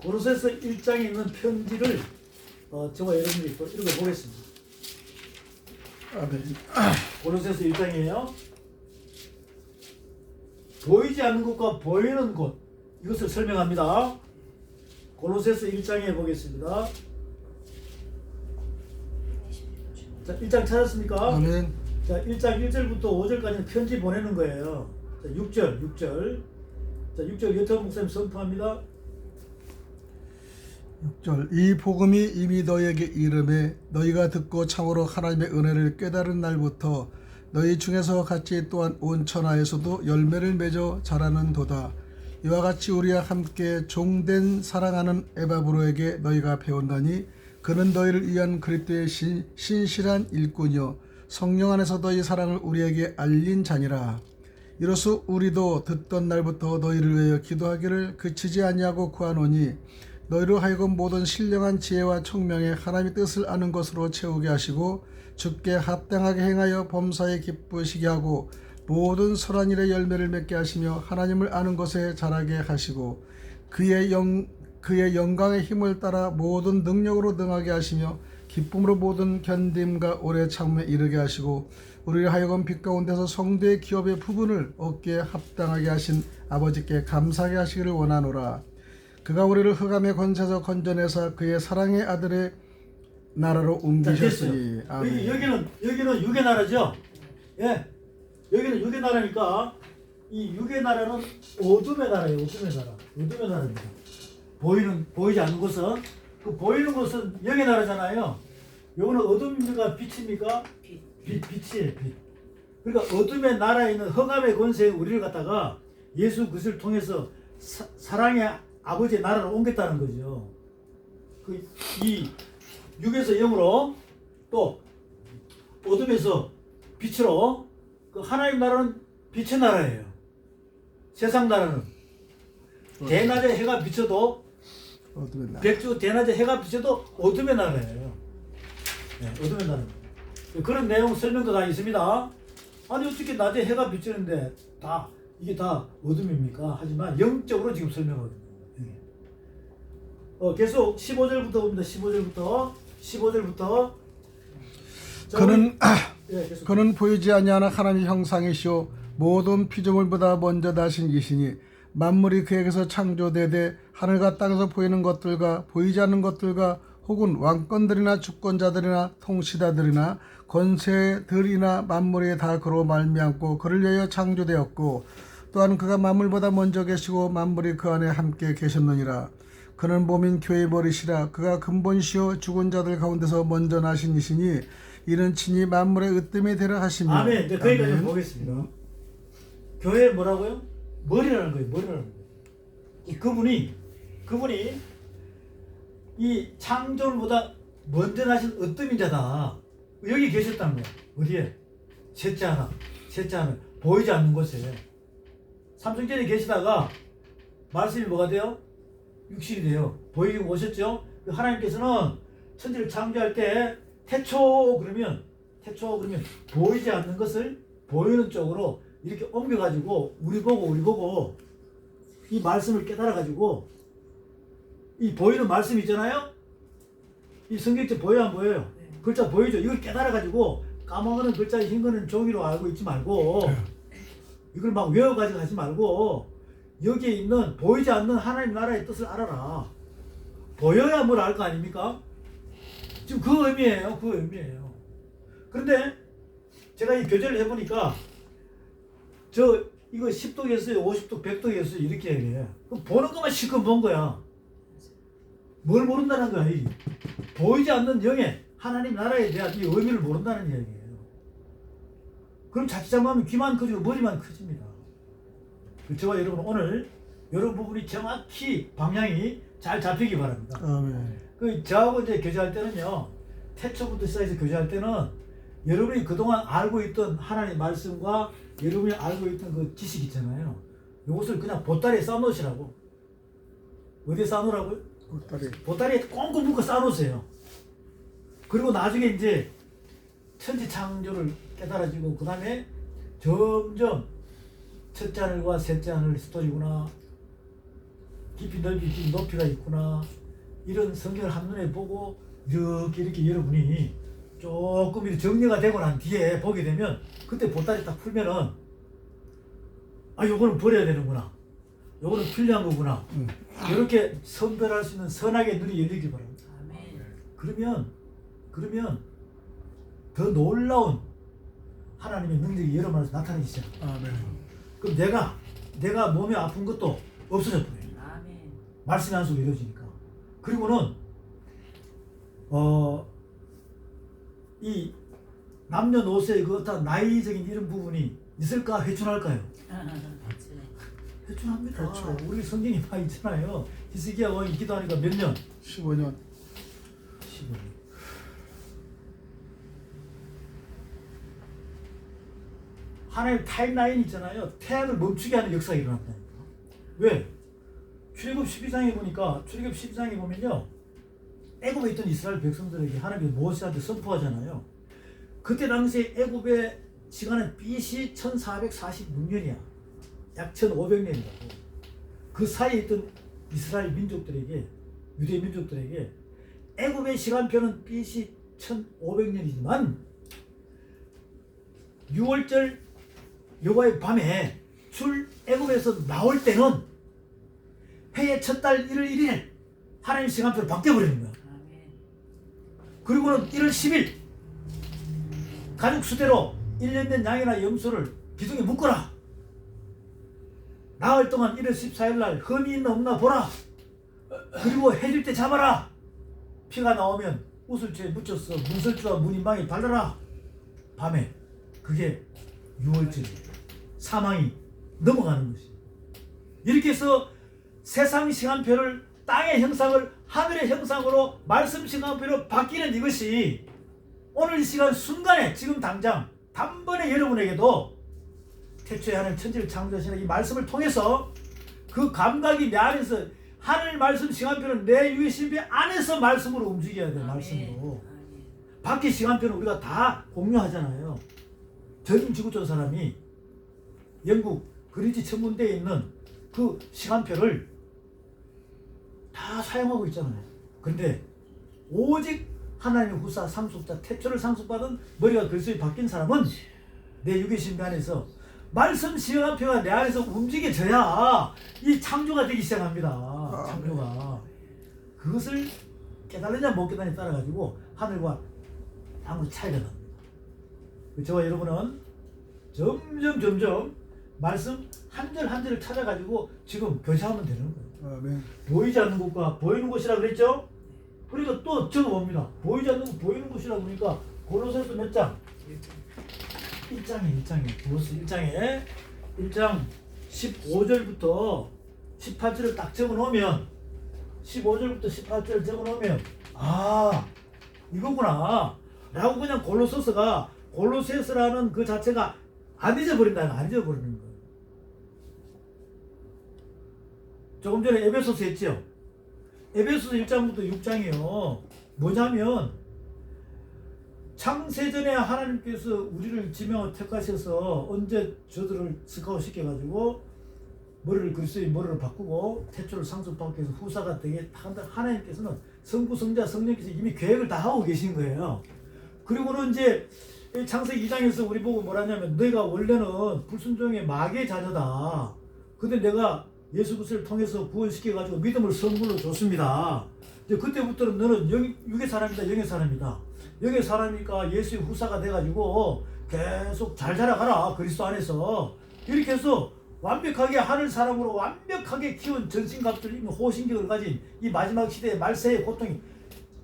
골로새서 1장에 있는 편지를 저와 여러분들이 읽어보겠습니다. 골로새서 1장이에요. 보이지 않는 것과 보이는 것, 이것을 설명합니다. 골로새서 1장에 보겠습니다. 자, 1장 찾았습니까? 아멘. 자, 1장 1절부터 5절까지는 편지 보내는 거예요. 자, 6절. 자, 6절 여태원 목사님 선포합니다. 6절. 이 복음이 이미 너희에게 이름에 너희가 듣고 참으로 하나님의 은혜를 깨달은 날부터 너희 중에서 같이 또한 온 천하에서도 열매를 맺어 자라는 도다. 이와 같이 우리와 함께 종된 사랑하는 에바브로에게 너희가 배운다니 그는 너희를 위한 그리스도의 신실한 일꾼이요 성령 안에서 너희 사랑을 우리에게 알린 자니라. 이로써 우리도 듣던 날부터 너희를 위하여 기도하기를 그치지 아니하고 구하노니 너희로 하여금 모든 신령한 지혜와 총명에 하나님의 뜻을 아는 것으로 채우게 하시고 주께 합당하게 행하여 범사에 기쁘시게 하고 모든 선한 일의 열매를 맺게 하시며 하나님을 아는 것에 자라게 하시고 그의 영광의 힘을 따라 모든 능력으로 능하게 하시며 기쁨으로 모든 견딤과 오래 참음에 이르게 하시고 우리를 하여금 빛 가운데서 성도의 기업의 부분을 얻기에 합당하게 하신 아버지께 감사하게 하시기를 원하노라. 그가 우리를 흑암의 권세에서 건져내사 그의 사랑의 아들의 나라로 옮기셨으니. 아멘. 여기는 육의 나라죠. 예, 여기는 육의 나라니까 이 육의 나라는 어둠의 나라예요. 어둠의 나라입니다. 보이지 않는 것은, 그 보이는 것은 영의 나라잖아요. 요거는 어둠입니까 빛입니까? 빛이에요. 빛. 그러니까 어둠의 나라에 있는 흑암의 권세에 우리를 갖다가 예수 그리스도를 통해서 사랑의 아버지의 나라로 옮겼다는 거죠. 이 육에서 영으로 또 어둠에서 빛으로, 그 하나님 나라는 빛의 나라예요. 세상 나라는 대낮에 해가 비쳐도, 백주 대낮에 해가 비쳐도 어둠의 나라예요. 네, 어둠의 나라입니다. 그런 내용 설명도 다 있습니다. 아니 어떻게 낮에 해가 비치는데 이게 다 어둠입니까? 하지만 영적으로 지금 설명하거든요. 계속 15절부터 봅니다. 15절부터 그는 보이지 아니하는 하나님의 형상이시오 모든 피조물보다 먼저 나신 이시니 만물이 그에게서 창조되되 하늘과 땅에서 보이는 것들과 보이지 않는 것들과 혹은 왕권들이나 주권자들이나 통치자들이나 권세들이나 만물이 다 그로 말미암고 그를 위하여 창조되었고 또한 그가 만물보다 먼저 계시고 만물이 그 안에 함께 계셨느니라. 그는 몸인 교회의 머리시라. 그가 근본이시요 죽은 자들 가운데서 먼저 나신 이시니 이는 친히 만물의 으뜸이 되려 하시며. 아멘. 네, 거기까지 좀 보겠습니다. 교회 뭐라고요? 머리라는 거예요. 그분이 이 창조물보다 먼저 나신 으뜸인 자다. 여기 계셨다는 거야. 어디에? 셋째 하나 보이지 않는 곳에 삼성전에 계시다가 말씀이 뭐가 돼요? 육신이 돼요. 보이게 오셨죠? 하나님께서는 천지를 창조할 때 태초 그러면 보이지 않는 것을 보이는 쪽으로 이렇게 옮겨가지고 우리 보고 이 말씀을 깨달아가지고 이 보이는 말씀 있잖아요. 이 성경책 보여요 안 보여요? 글자 보이죠? 이걸 깨달아가지고 까먹는 글자 흰 거는 종이로 알고 있지 말고 이걸 막 외워가지고 하지 말고 여기에 있는 보이지 않는 하나님 나라의 뜻을 알아라. 보여야 뭘 알 거 아닙니까? 지금 그 의미예요. 그런데 제가 이 교재를 해보니까 이거 10독이었어요, 50독, 100독이었어요 이렇게 얘기해. 그럼 보는 것만 실컷 본 거야. 뭘 모른다는 거야. 보이지 않는 영의 하나님 나라에 대한 이 의미를 모른다는 얘기예요. 그럼 자칫잘못하면 귀만 커지고 머리만 커집니다. 저와 여러분 오늘 이런 부분이 정확히 방향이 잘 잡히기 바랍니다. 아멘. 저하고 이제 교제할 때는요, 태초부터 시작해서 교제할 때는 여러분이 그동안 알고 있던 하나님의 말씀과 여러분이 알고 있던 그 지식 있잖아요. 이것을 그냥 보따리에 쌓아놓으시라고. 어디에 쌓아놓으라고요? 보따리에 꽁꽁 묶어 쌓아놓으세요. 그리고 나중에 이제 천지 창조를 깨달아지고 그 다음에 점점 첫째 하늘과 셋째 하늘 스토리구나, 깊이 넓이 높이가 있구나, 이런 성경을 한눈에 보고 이렇게 여러분이 조금 이렇게 정리가 되고 난 뒤에 보게 되면 그때 보따리 딱 풀면은 요거는 버려야 되는구나, 요거는 필요한 거구나, 이렇게 선별할 수 있는 선악의 눈이 열리길 바랍니다. 그러면 더 놀라운 하나님의 능력이 여러분 안에서 나타나기 시작합니다. 그럼 내가 몸이 아픈 것도 없어져 버려요. 말씀이 안 속에 이루어지니까. 그리고는 이 남녀노소의 그 어떤 나이적인 이런 부분이 있을까? 회춘할까요? 회춘합니다. 그렇죠. 우리 성경이 많이 있잖아요. 히스기야 왕이 기도하니까 몇 년? 15년. 하나님 타임라인 있잖아요. 태양을 멈추게 하는 역사가 일어났다니까. 왜? 출애굽 12장에 보면요, 애굽에 있던 이스라엘 백성들에게 하나님이 모세한테 선포하잖아요. 그때 당시에 애굽의 시간은 BC 1446년이야. 약 1500년이라고. 그 사이에 있던 이스라엘 민족들에게, 유대 민족들에게 애굽의 시간표는 BC 1500년이지만 6월절 여호와의 밤에 출애굽에서 나올 때는 해의 첫 달 1월 1일 하나님 시간표를 바뀌어버리는 거야. 아멘. 그리고는 1월 10일 가족 수대로 1년 된 양이나 염소를 기둥에 묶어라. 나흘 동안 1월 14일 날 흠이 있나 없나 보라. 그리고 해질 때 잡아라. 피가 나오면 우슬초에 묻혀서 문설주와 문인방에 발라라. 밤에 그게 6월절 사망이 넘어가는 것이. 이렇게 해서 세상 시간표를 땅의 형상을 하늘의 형상으로 말씀 시간표로 바뀌는 이것이 오늘 이 시간 순간에 지금 당장 단번에 여러분에게도 태초에 하나님 천지를 창조하시는 이 말씀을 통해서 그 감각이 내 안에서 하늘 말씀 시간표는 내 유의신비 안에서 말씀으로 움직여야 돼. 말씀으로. 밖에 시간표는 우리가 다 공유하잖아요. 전 지구촌 사람이 영국 그리지 천문대에 있는 그 시간표를 다 사용하고 있잖아요. 근데 오직 하나님의 후사 상속자 태초를 상속받은 머리가 그리스도에 바뀐 사람은 내 유기신비 안에서 말씀 시간표가 내 안에서 움직여져야 이 창조가 되기 시작합니다. 창조가. 그것을 깨달으냐 못 깨달으냐 따라 가지고 하늘과 땅으로 차이가 납니다. 저와 여러분은 점점 말씀 한 절 한 절을 찾아가지고 지금 교제하면 되는 거예요. 아멘. 보이지 않는 곳과 보이는 곳이라 그랬죠? 그러니까 또 적어봅니다. 보이지 않는 곳 보이는 곳이라 그러니까 골로새서 몇 장? 1장에 골로새 1장에 1장 15절부터 18절을 딱 적어놓으면 15절부터 18절을 적어놓으면 아 이거구나 라고 그냥 골로새서가 골로새서라는 그 자체가 안 잊어버린다는 안 잊어버리는 거예요. 조금 전에 에베소서 했죠. 에베소서 1장부터 6장이요. 뭐냐면 창세전에 하나님께서 우리를 지명하고 택하셔서 언제 저들을 스카웃 시켜가지고 머리를 그리스도의 머리를 바꾸고 태초를 상속받기 위해서 후사가 되게 한다. 하나님께서는 성부 성자 성령께서 이미 계획을 다 하고 계신 거예요. 그리고는 이제 창세기 2장에서 우리 보고 뭐라냐면 너희가 원래는 불순종의 마귀의 자녀다. 근데 내가 예수 그리스도를 통해서 구원시켜가지고 믿음을 선물로 줬습니다. 이제 그때부터는 너는 육의 사람이다, 영의 사람이다. 영의 사람이니까 예수의 후사가 돼가지고 계속 잘 자라가라. 그리스도 안에서. 이렇게 해서 완벽하게 하늘 사람으로 완벽하게 키운 전신갑주를 입은 호신경을 가진 이 마지막 시대의 말세의 고통이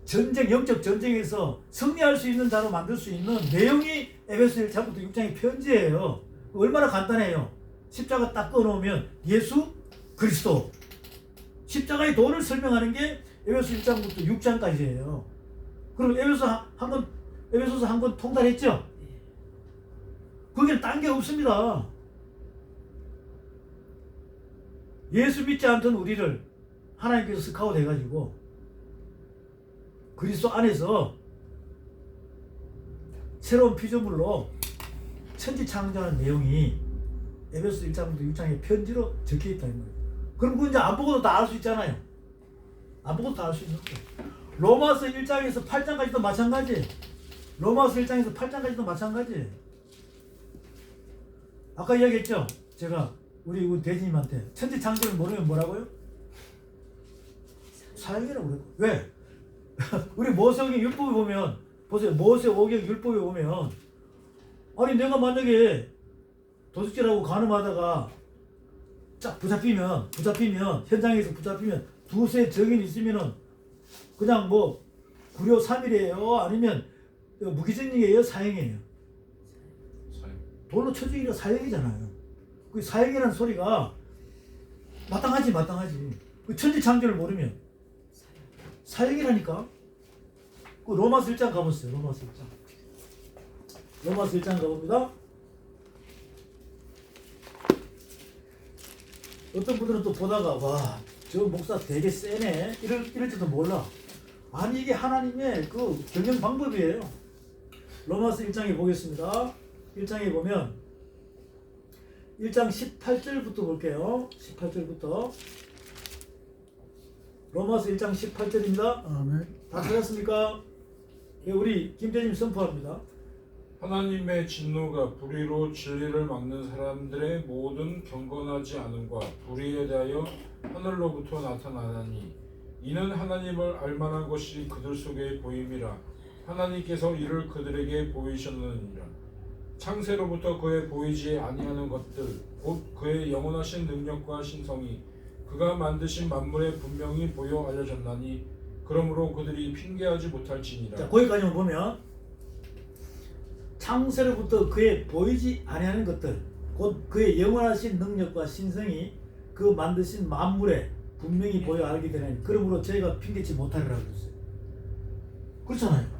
전쟁, 영적 전쟁에서 승리할 수 있는 자로 만들 수 있는 내용이 에베소 1장부터 6장의 편지예요. 얼마나 간단해요. 십자가 딱 꺼놓으면 예수 그리스도. 십자가의 도를 설명하는 게 에베소 1장부터 6장까지예요. 그럼 에베소서 한 권 통달했죠? 거기는 딴 게 없습니다. 예수 믿지 않던 우리를 하나님께서 스카웃 해가지고 그리스도 안에서 새로운 피조물로 천지 창조하는 내용이 에베소 1장부터 6장의 편지로 적혀있다는 거예요. 그럼 그건 이제 안 보고도 다 알 수 있잖아요. 안 보고도 다 알 수 있는 거예요. 로마서 1장에서 8장까지도 마찬가지. 로마서 1장에서 8장까지도 마찬가지. 아까 이야기했죠? 제가 우리 대지님한테 천지 창조를 모르면 뭐라고요? 사형이라고 그랬고. 왜? 우리 모세오경 율법에 보면 보세요. 모세오경 율법에 보면 아니 내가 만약에 도둑질하고 간음하다가 쫙 붙잡히면 현장에서 붙잡히면 두세 증인 있으면은 그냥 뭐 구료 3일이에요 아니면 무기징역이에요 사형이에요? 돌로 쳐 죽이려 사형이잖아요. 그 사형이라는 소리가 마땅하지. 그 천지 창조를 모르면 사형이라니까. 그 로마서 1장 가보세요. 로마서 1장 가봅니다. 어떤 분들은 또 보다가 와, 저 목사 되게 세네 이럴지도 몰라. 아니 이게 하나님의 그 경영 방법이에요. 로마서 1장에 보겠습니다. 1장에 보면 1장 18절부터 볼게요. 18절부터. 로마서 1장 18절입니다. 아멘. 다 찾았습니까? 예, 우리 김대님 선포합니다. 하나님의 진노가 불의로 진리를 막는 사람들의 모든 경건하지 않음과 불의에 대하여 하늘로부터 나타나나니 이는 하나님을 알만한 것이 그들 속에 보임이라. 하나님께서 이를 그들에게 보이셨느니라. 창세로부터 그의 보이지 아니하는 것들 곧 그의 영원하신 능력과 신성이 그가 만드신 만물에 분명히 보여 알려졌나니 그러므로 그들이 핑계하지 못할지니라. 자, 거기까지만 보면 창세로부터 그의 보이지 아니하는 것들 곧 그의 영원하신 능력과 신성이 그 만드신 만물에 분명히 보여 알게 되나니 그러므로 저희가 핑계치 못하리라고 했어요. 그렇잖아요.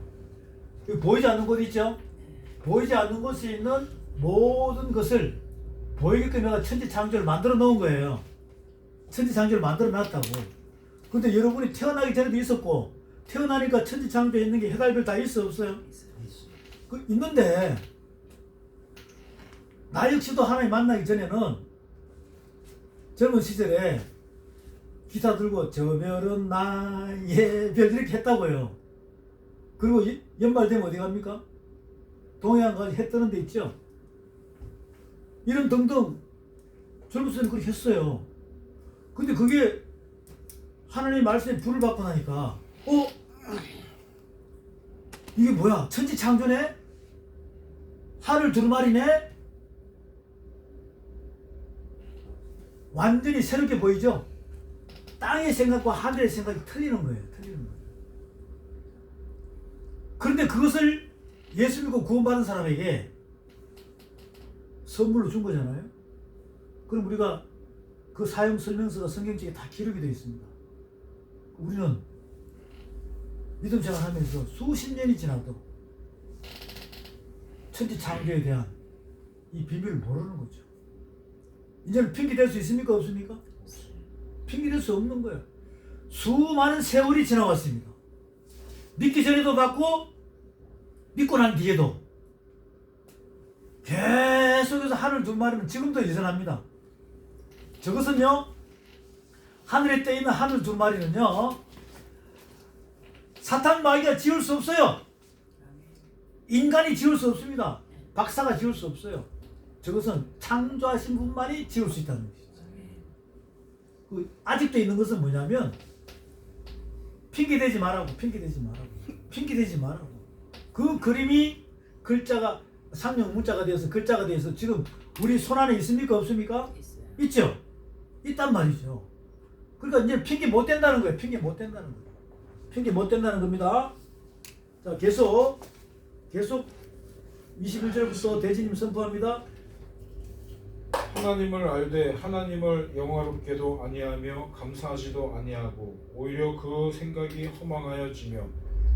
여기 보이지 않는 곳 있죠? 보이지 않는 곳에 있는 모든 것을 보이게끔 내가 천지창조를 만들어 놓은 거예요. 천지창조를 만들어 놨다고. 근데 여러분이 태어나기 전에도 있었고 태어나니까 천지창조에 있는 게 해달별 다 있어 없어요? 그 있는데 나 역시도 하나님 만나기 전에는 젊은 시절에 기타 들고 저 별은 나의 별 이렇게 했다고요. 그리고 연말 되면 어디 갑니까? 동해안 가서 해 뜨는 데 있죠. 이런 등등 젊은 시절에 그렇게 했어요. 근데 그게 하나님 말씀에 불을 받고 나니까 이게 뭐야? 천지 창조네? 하늘 두루마리네? 완전히 새롭게 보이죠? 땅의 생각과 하늘의 생각이 틀리는 거예요. 틀리는 거예요. 그런데 그것을 예수 믿고 구원받은 사람에게 선물로 준 거잖아요. 그럼 우리가 그 사용 설명서가 성경책에 다 기록이 되어 있습니다. 우리는 믿음 생활하면서 수십 년이 지나도 천지 창조에 대한 이 비밀을 모르는 거죠. 이제는 핑계 댈 수 있습니까? 없습니까? 핑계 댈 수 없는 거예요. 수많은 세월이 지나왔습니다. 믿기 전에도 받고 믿고 난 뒤에도 계속해서 하늘 두루마리는 지금도 여전합니다. 저것은요, 하늘에 떠 있는 하늘 두루마리는요, 사탄 마귀가 지을 수 없어요. 인간이 지을 수 없습니다. 박사가 지을 수 없어요. 저것은 창조하신 분만이 지을 수 있다는 것이죠. 아직도 있는 것은 뭐냐면 핑계대지 말라고. 그 그림이 글자가 상용 문자가 되어서 글자가 되어서 지금 우리 손 안에 있습니까? 없습니까? 있어요. 있죠? 있단 말이죠. 그러니까 이제 핑계 못 된다는 거예요. 핑계 못 된다는 겁니다. 자, 계속 21절부터 대지님 선포합니다. 하나님을 알되 하나님을 영화롭게도 아니하며 감사하지도 아니하고 오히려 그 생각이 허망하여지며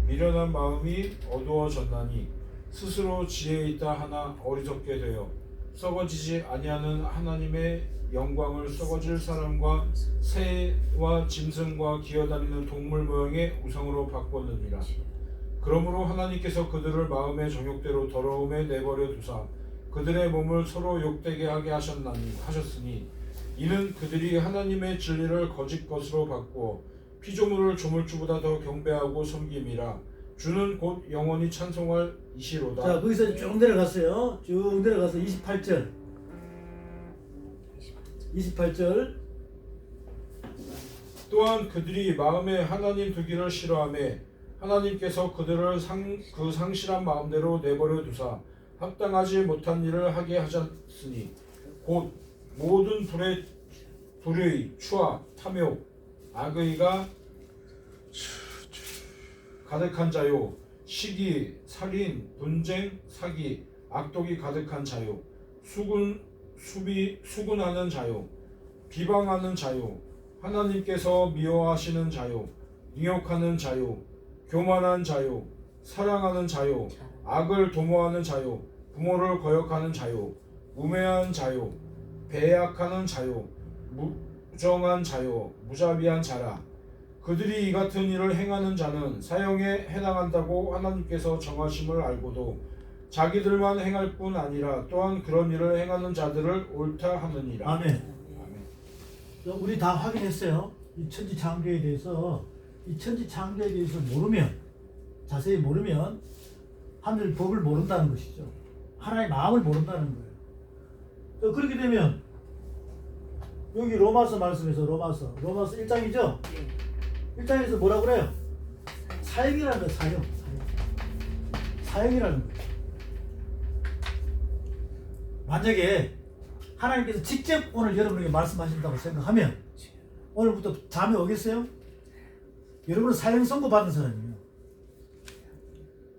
미련한 마음이 어두워졌나니 스스로 지혜 있다 하나 어리석게 되어 썩어지지 아니하는 하나님의 영광을 썩어질 사람과 새와 짐승과 기어다니는 동물 모양의 우상으로 바꿨느니라. 그러므로 하나님께서 그들을 마음의 정욕대로 더러움에 내버려 두사 그들의 몸을 서로 욕되게 하게 하셨으니 이는 그들이 하나님의 진리를 거짓 것으로 바꾸어 피조물을 조물주보다 더 경배하고 섬김이라. 주는 곧 영원히 찬송할 이시로다. 자, 거기서 쭉 내려갔어요. 쭉 내려가서 28절. 또한 그들이 마음에 하나님 두기를 싫어하며 하나님께서 그들을 그 상실한 마음대로 내버려 두사 합당하지 못한 일을 하게 하셨으니 곧 모든 불의, 추악, 탐욕, 악의가 가득한 자요, 시기, 살인, 분쟁, 사기, 악독이 가득한 자요, 수군하는 자요, 비방하는 자요, 하나님께서 미워하시는 자요, 능욕하는 자요, 교만한 자요, 사랑하는 자요, 악을 도모하는 자요, 부모를 거역하는 자요, 우매한 자요, 배약하는 자요, 무정한 자요, 무자비한 자라. 그들이 이 같은 일을 행하는 자는 사형에 해당한다고 하나님께서 정하심을 알고도 자기들만 행할 뿐 아니라 또한 그런 일을 행하는 자들을 옳다 하느니라. 아멘. 아멘. 우리 다 확인했어요. 이 천지 창조에 대해서, 이 천지 창조에 대해서 모르면, 자세히 모르면 하늘 법을 모른다는 것이죠. 하나님의 마음을 모른다는 거예요. 그렇게 되면 여기 로마서 말씀에서 로마서 1장이죠. 네. 1장에서 뭐라고 그래요? 사형이라는 거예요. 사형이라는 거예요. 만약에 하나님께서 직접 오늘 여러분에게 말씀하신다고 생각하면 오늘부터 잠이 오겠어요? 여러분은 사형 선고 받은 사람이에요.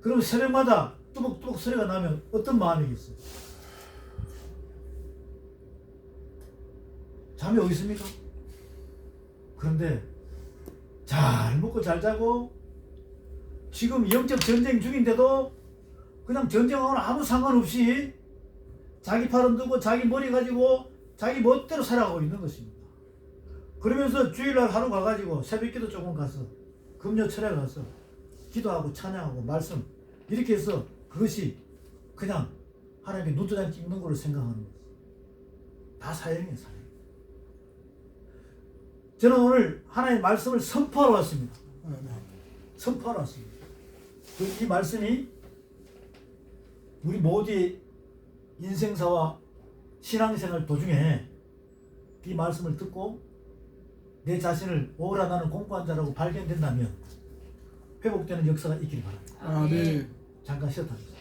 그럼 새벽마다 뚜벅뚜벅 소리가 나면 어떤 마음이겠어요? 잠이 오겠습니까? 그런데 잘 먹고 잘 자고 지금 영적 전쟁 중인데도 그냥 전쟁하고는 아무 상관없이 자기 팔 흔들고 자기 머리 가지고 자기 멋대로 살아가고 있는 것입니다. 그러면서 주일날 하루 가가지고 새벽기도 조금 가서 금요 철야 가서 기도하고 찬양하고 말씀 이렇게 해서 그것이 그냥 하나님의 눈도장 찍는 걸로 생각하는 거예요. 다 사형이에요. 사형. 저는 오늘 하나님의 말씀을 선포하러 왔습니다. 선포하러 왔습니다. 이 말씀이 우리 모두의 인생사와 신앙생활 도중에 이 말씀을 듣고 내 자신을 오라 나는 공부한 자라고 발견된다면 회복되는 역사가 있기를 바랍니다. 아멘. 잠깐 쉬었다 하겠습니다.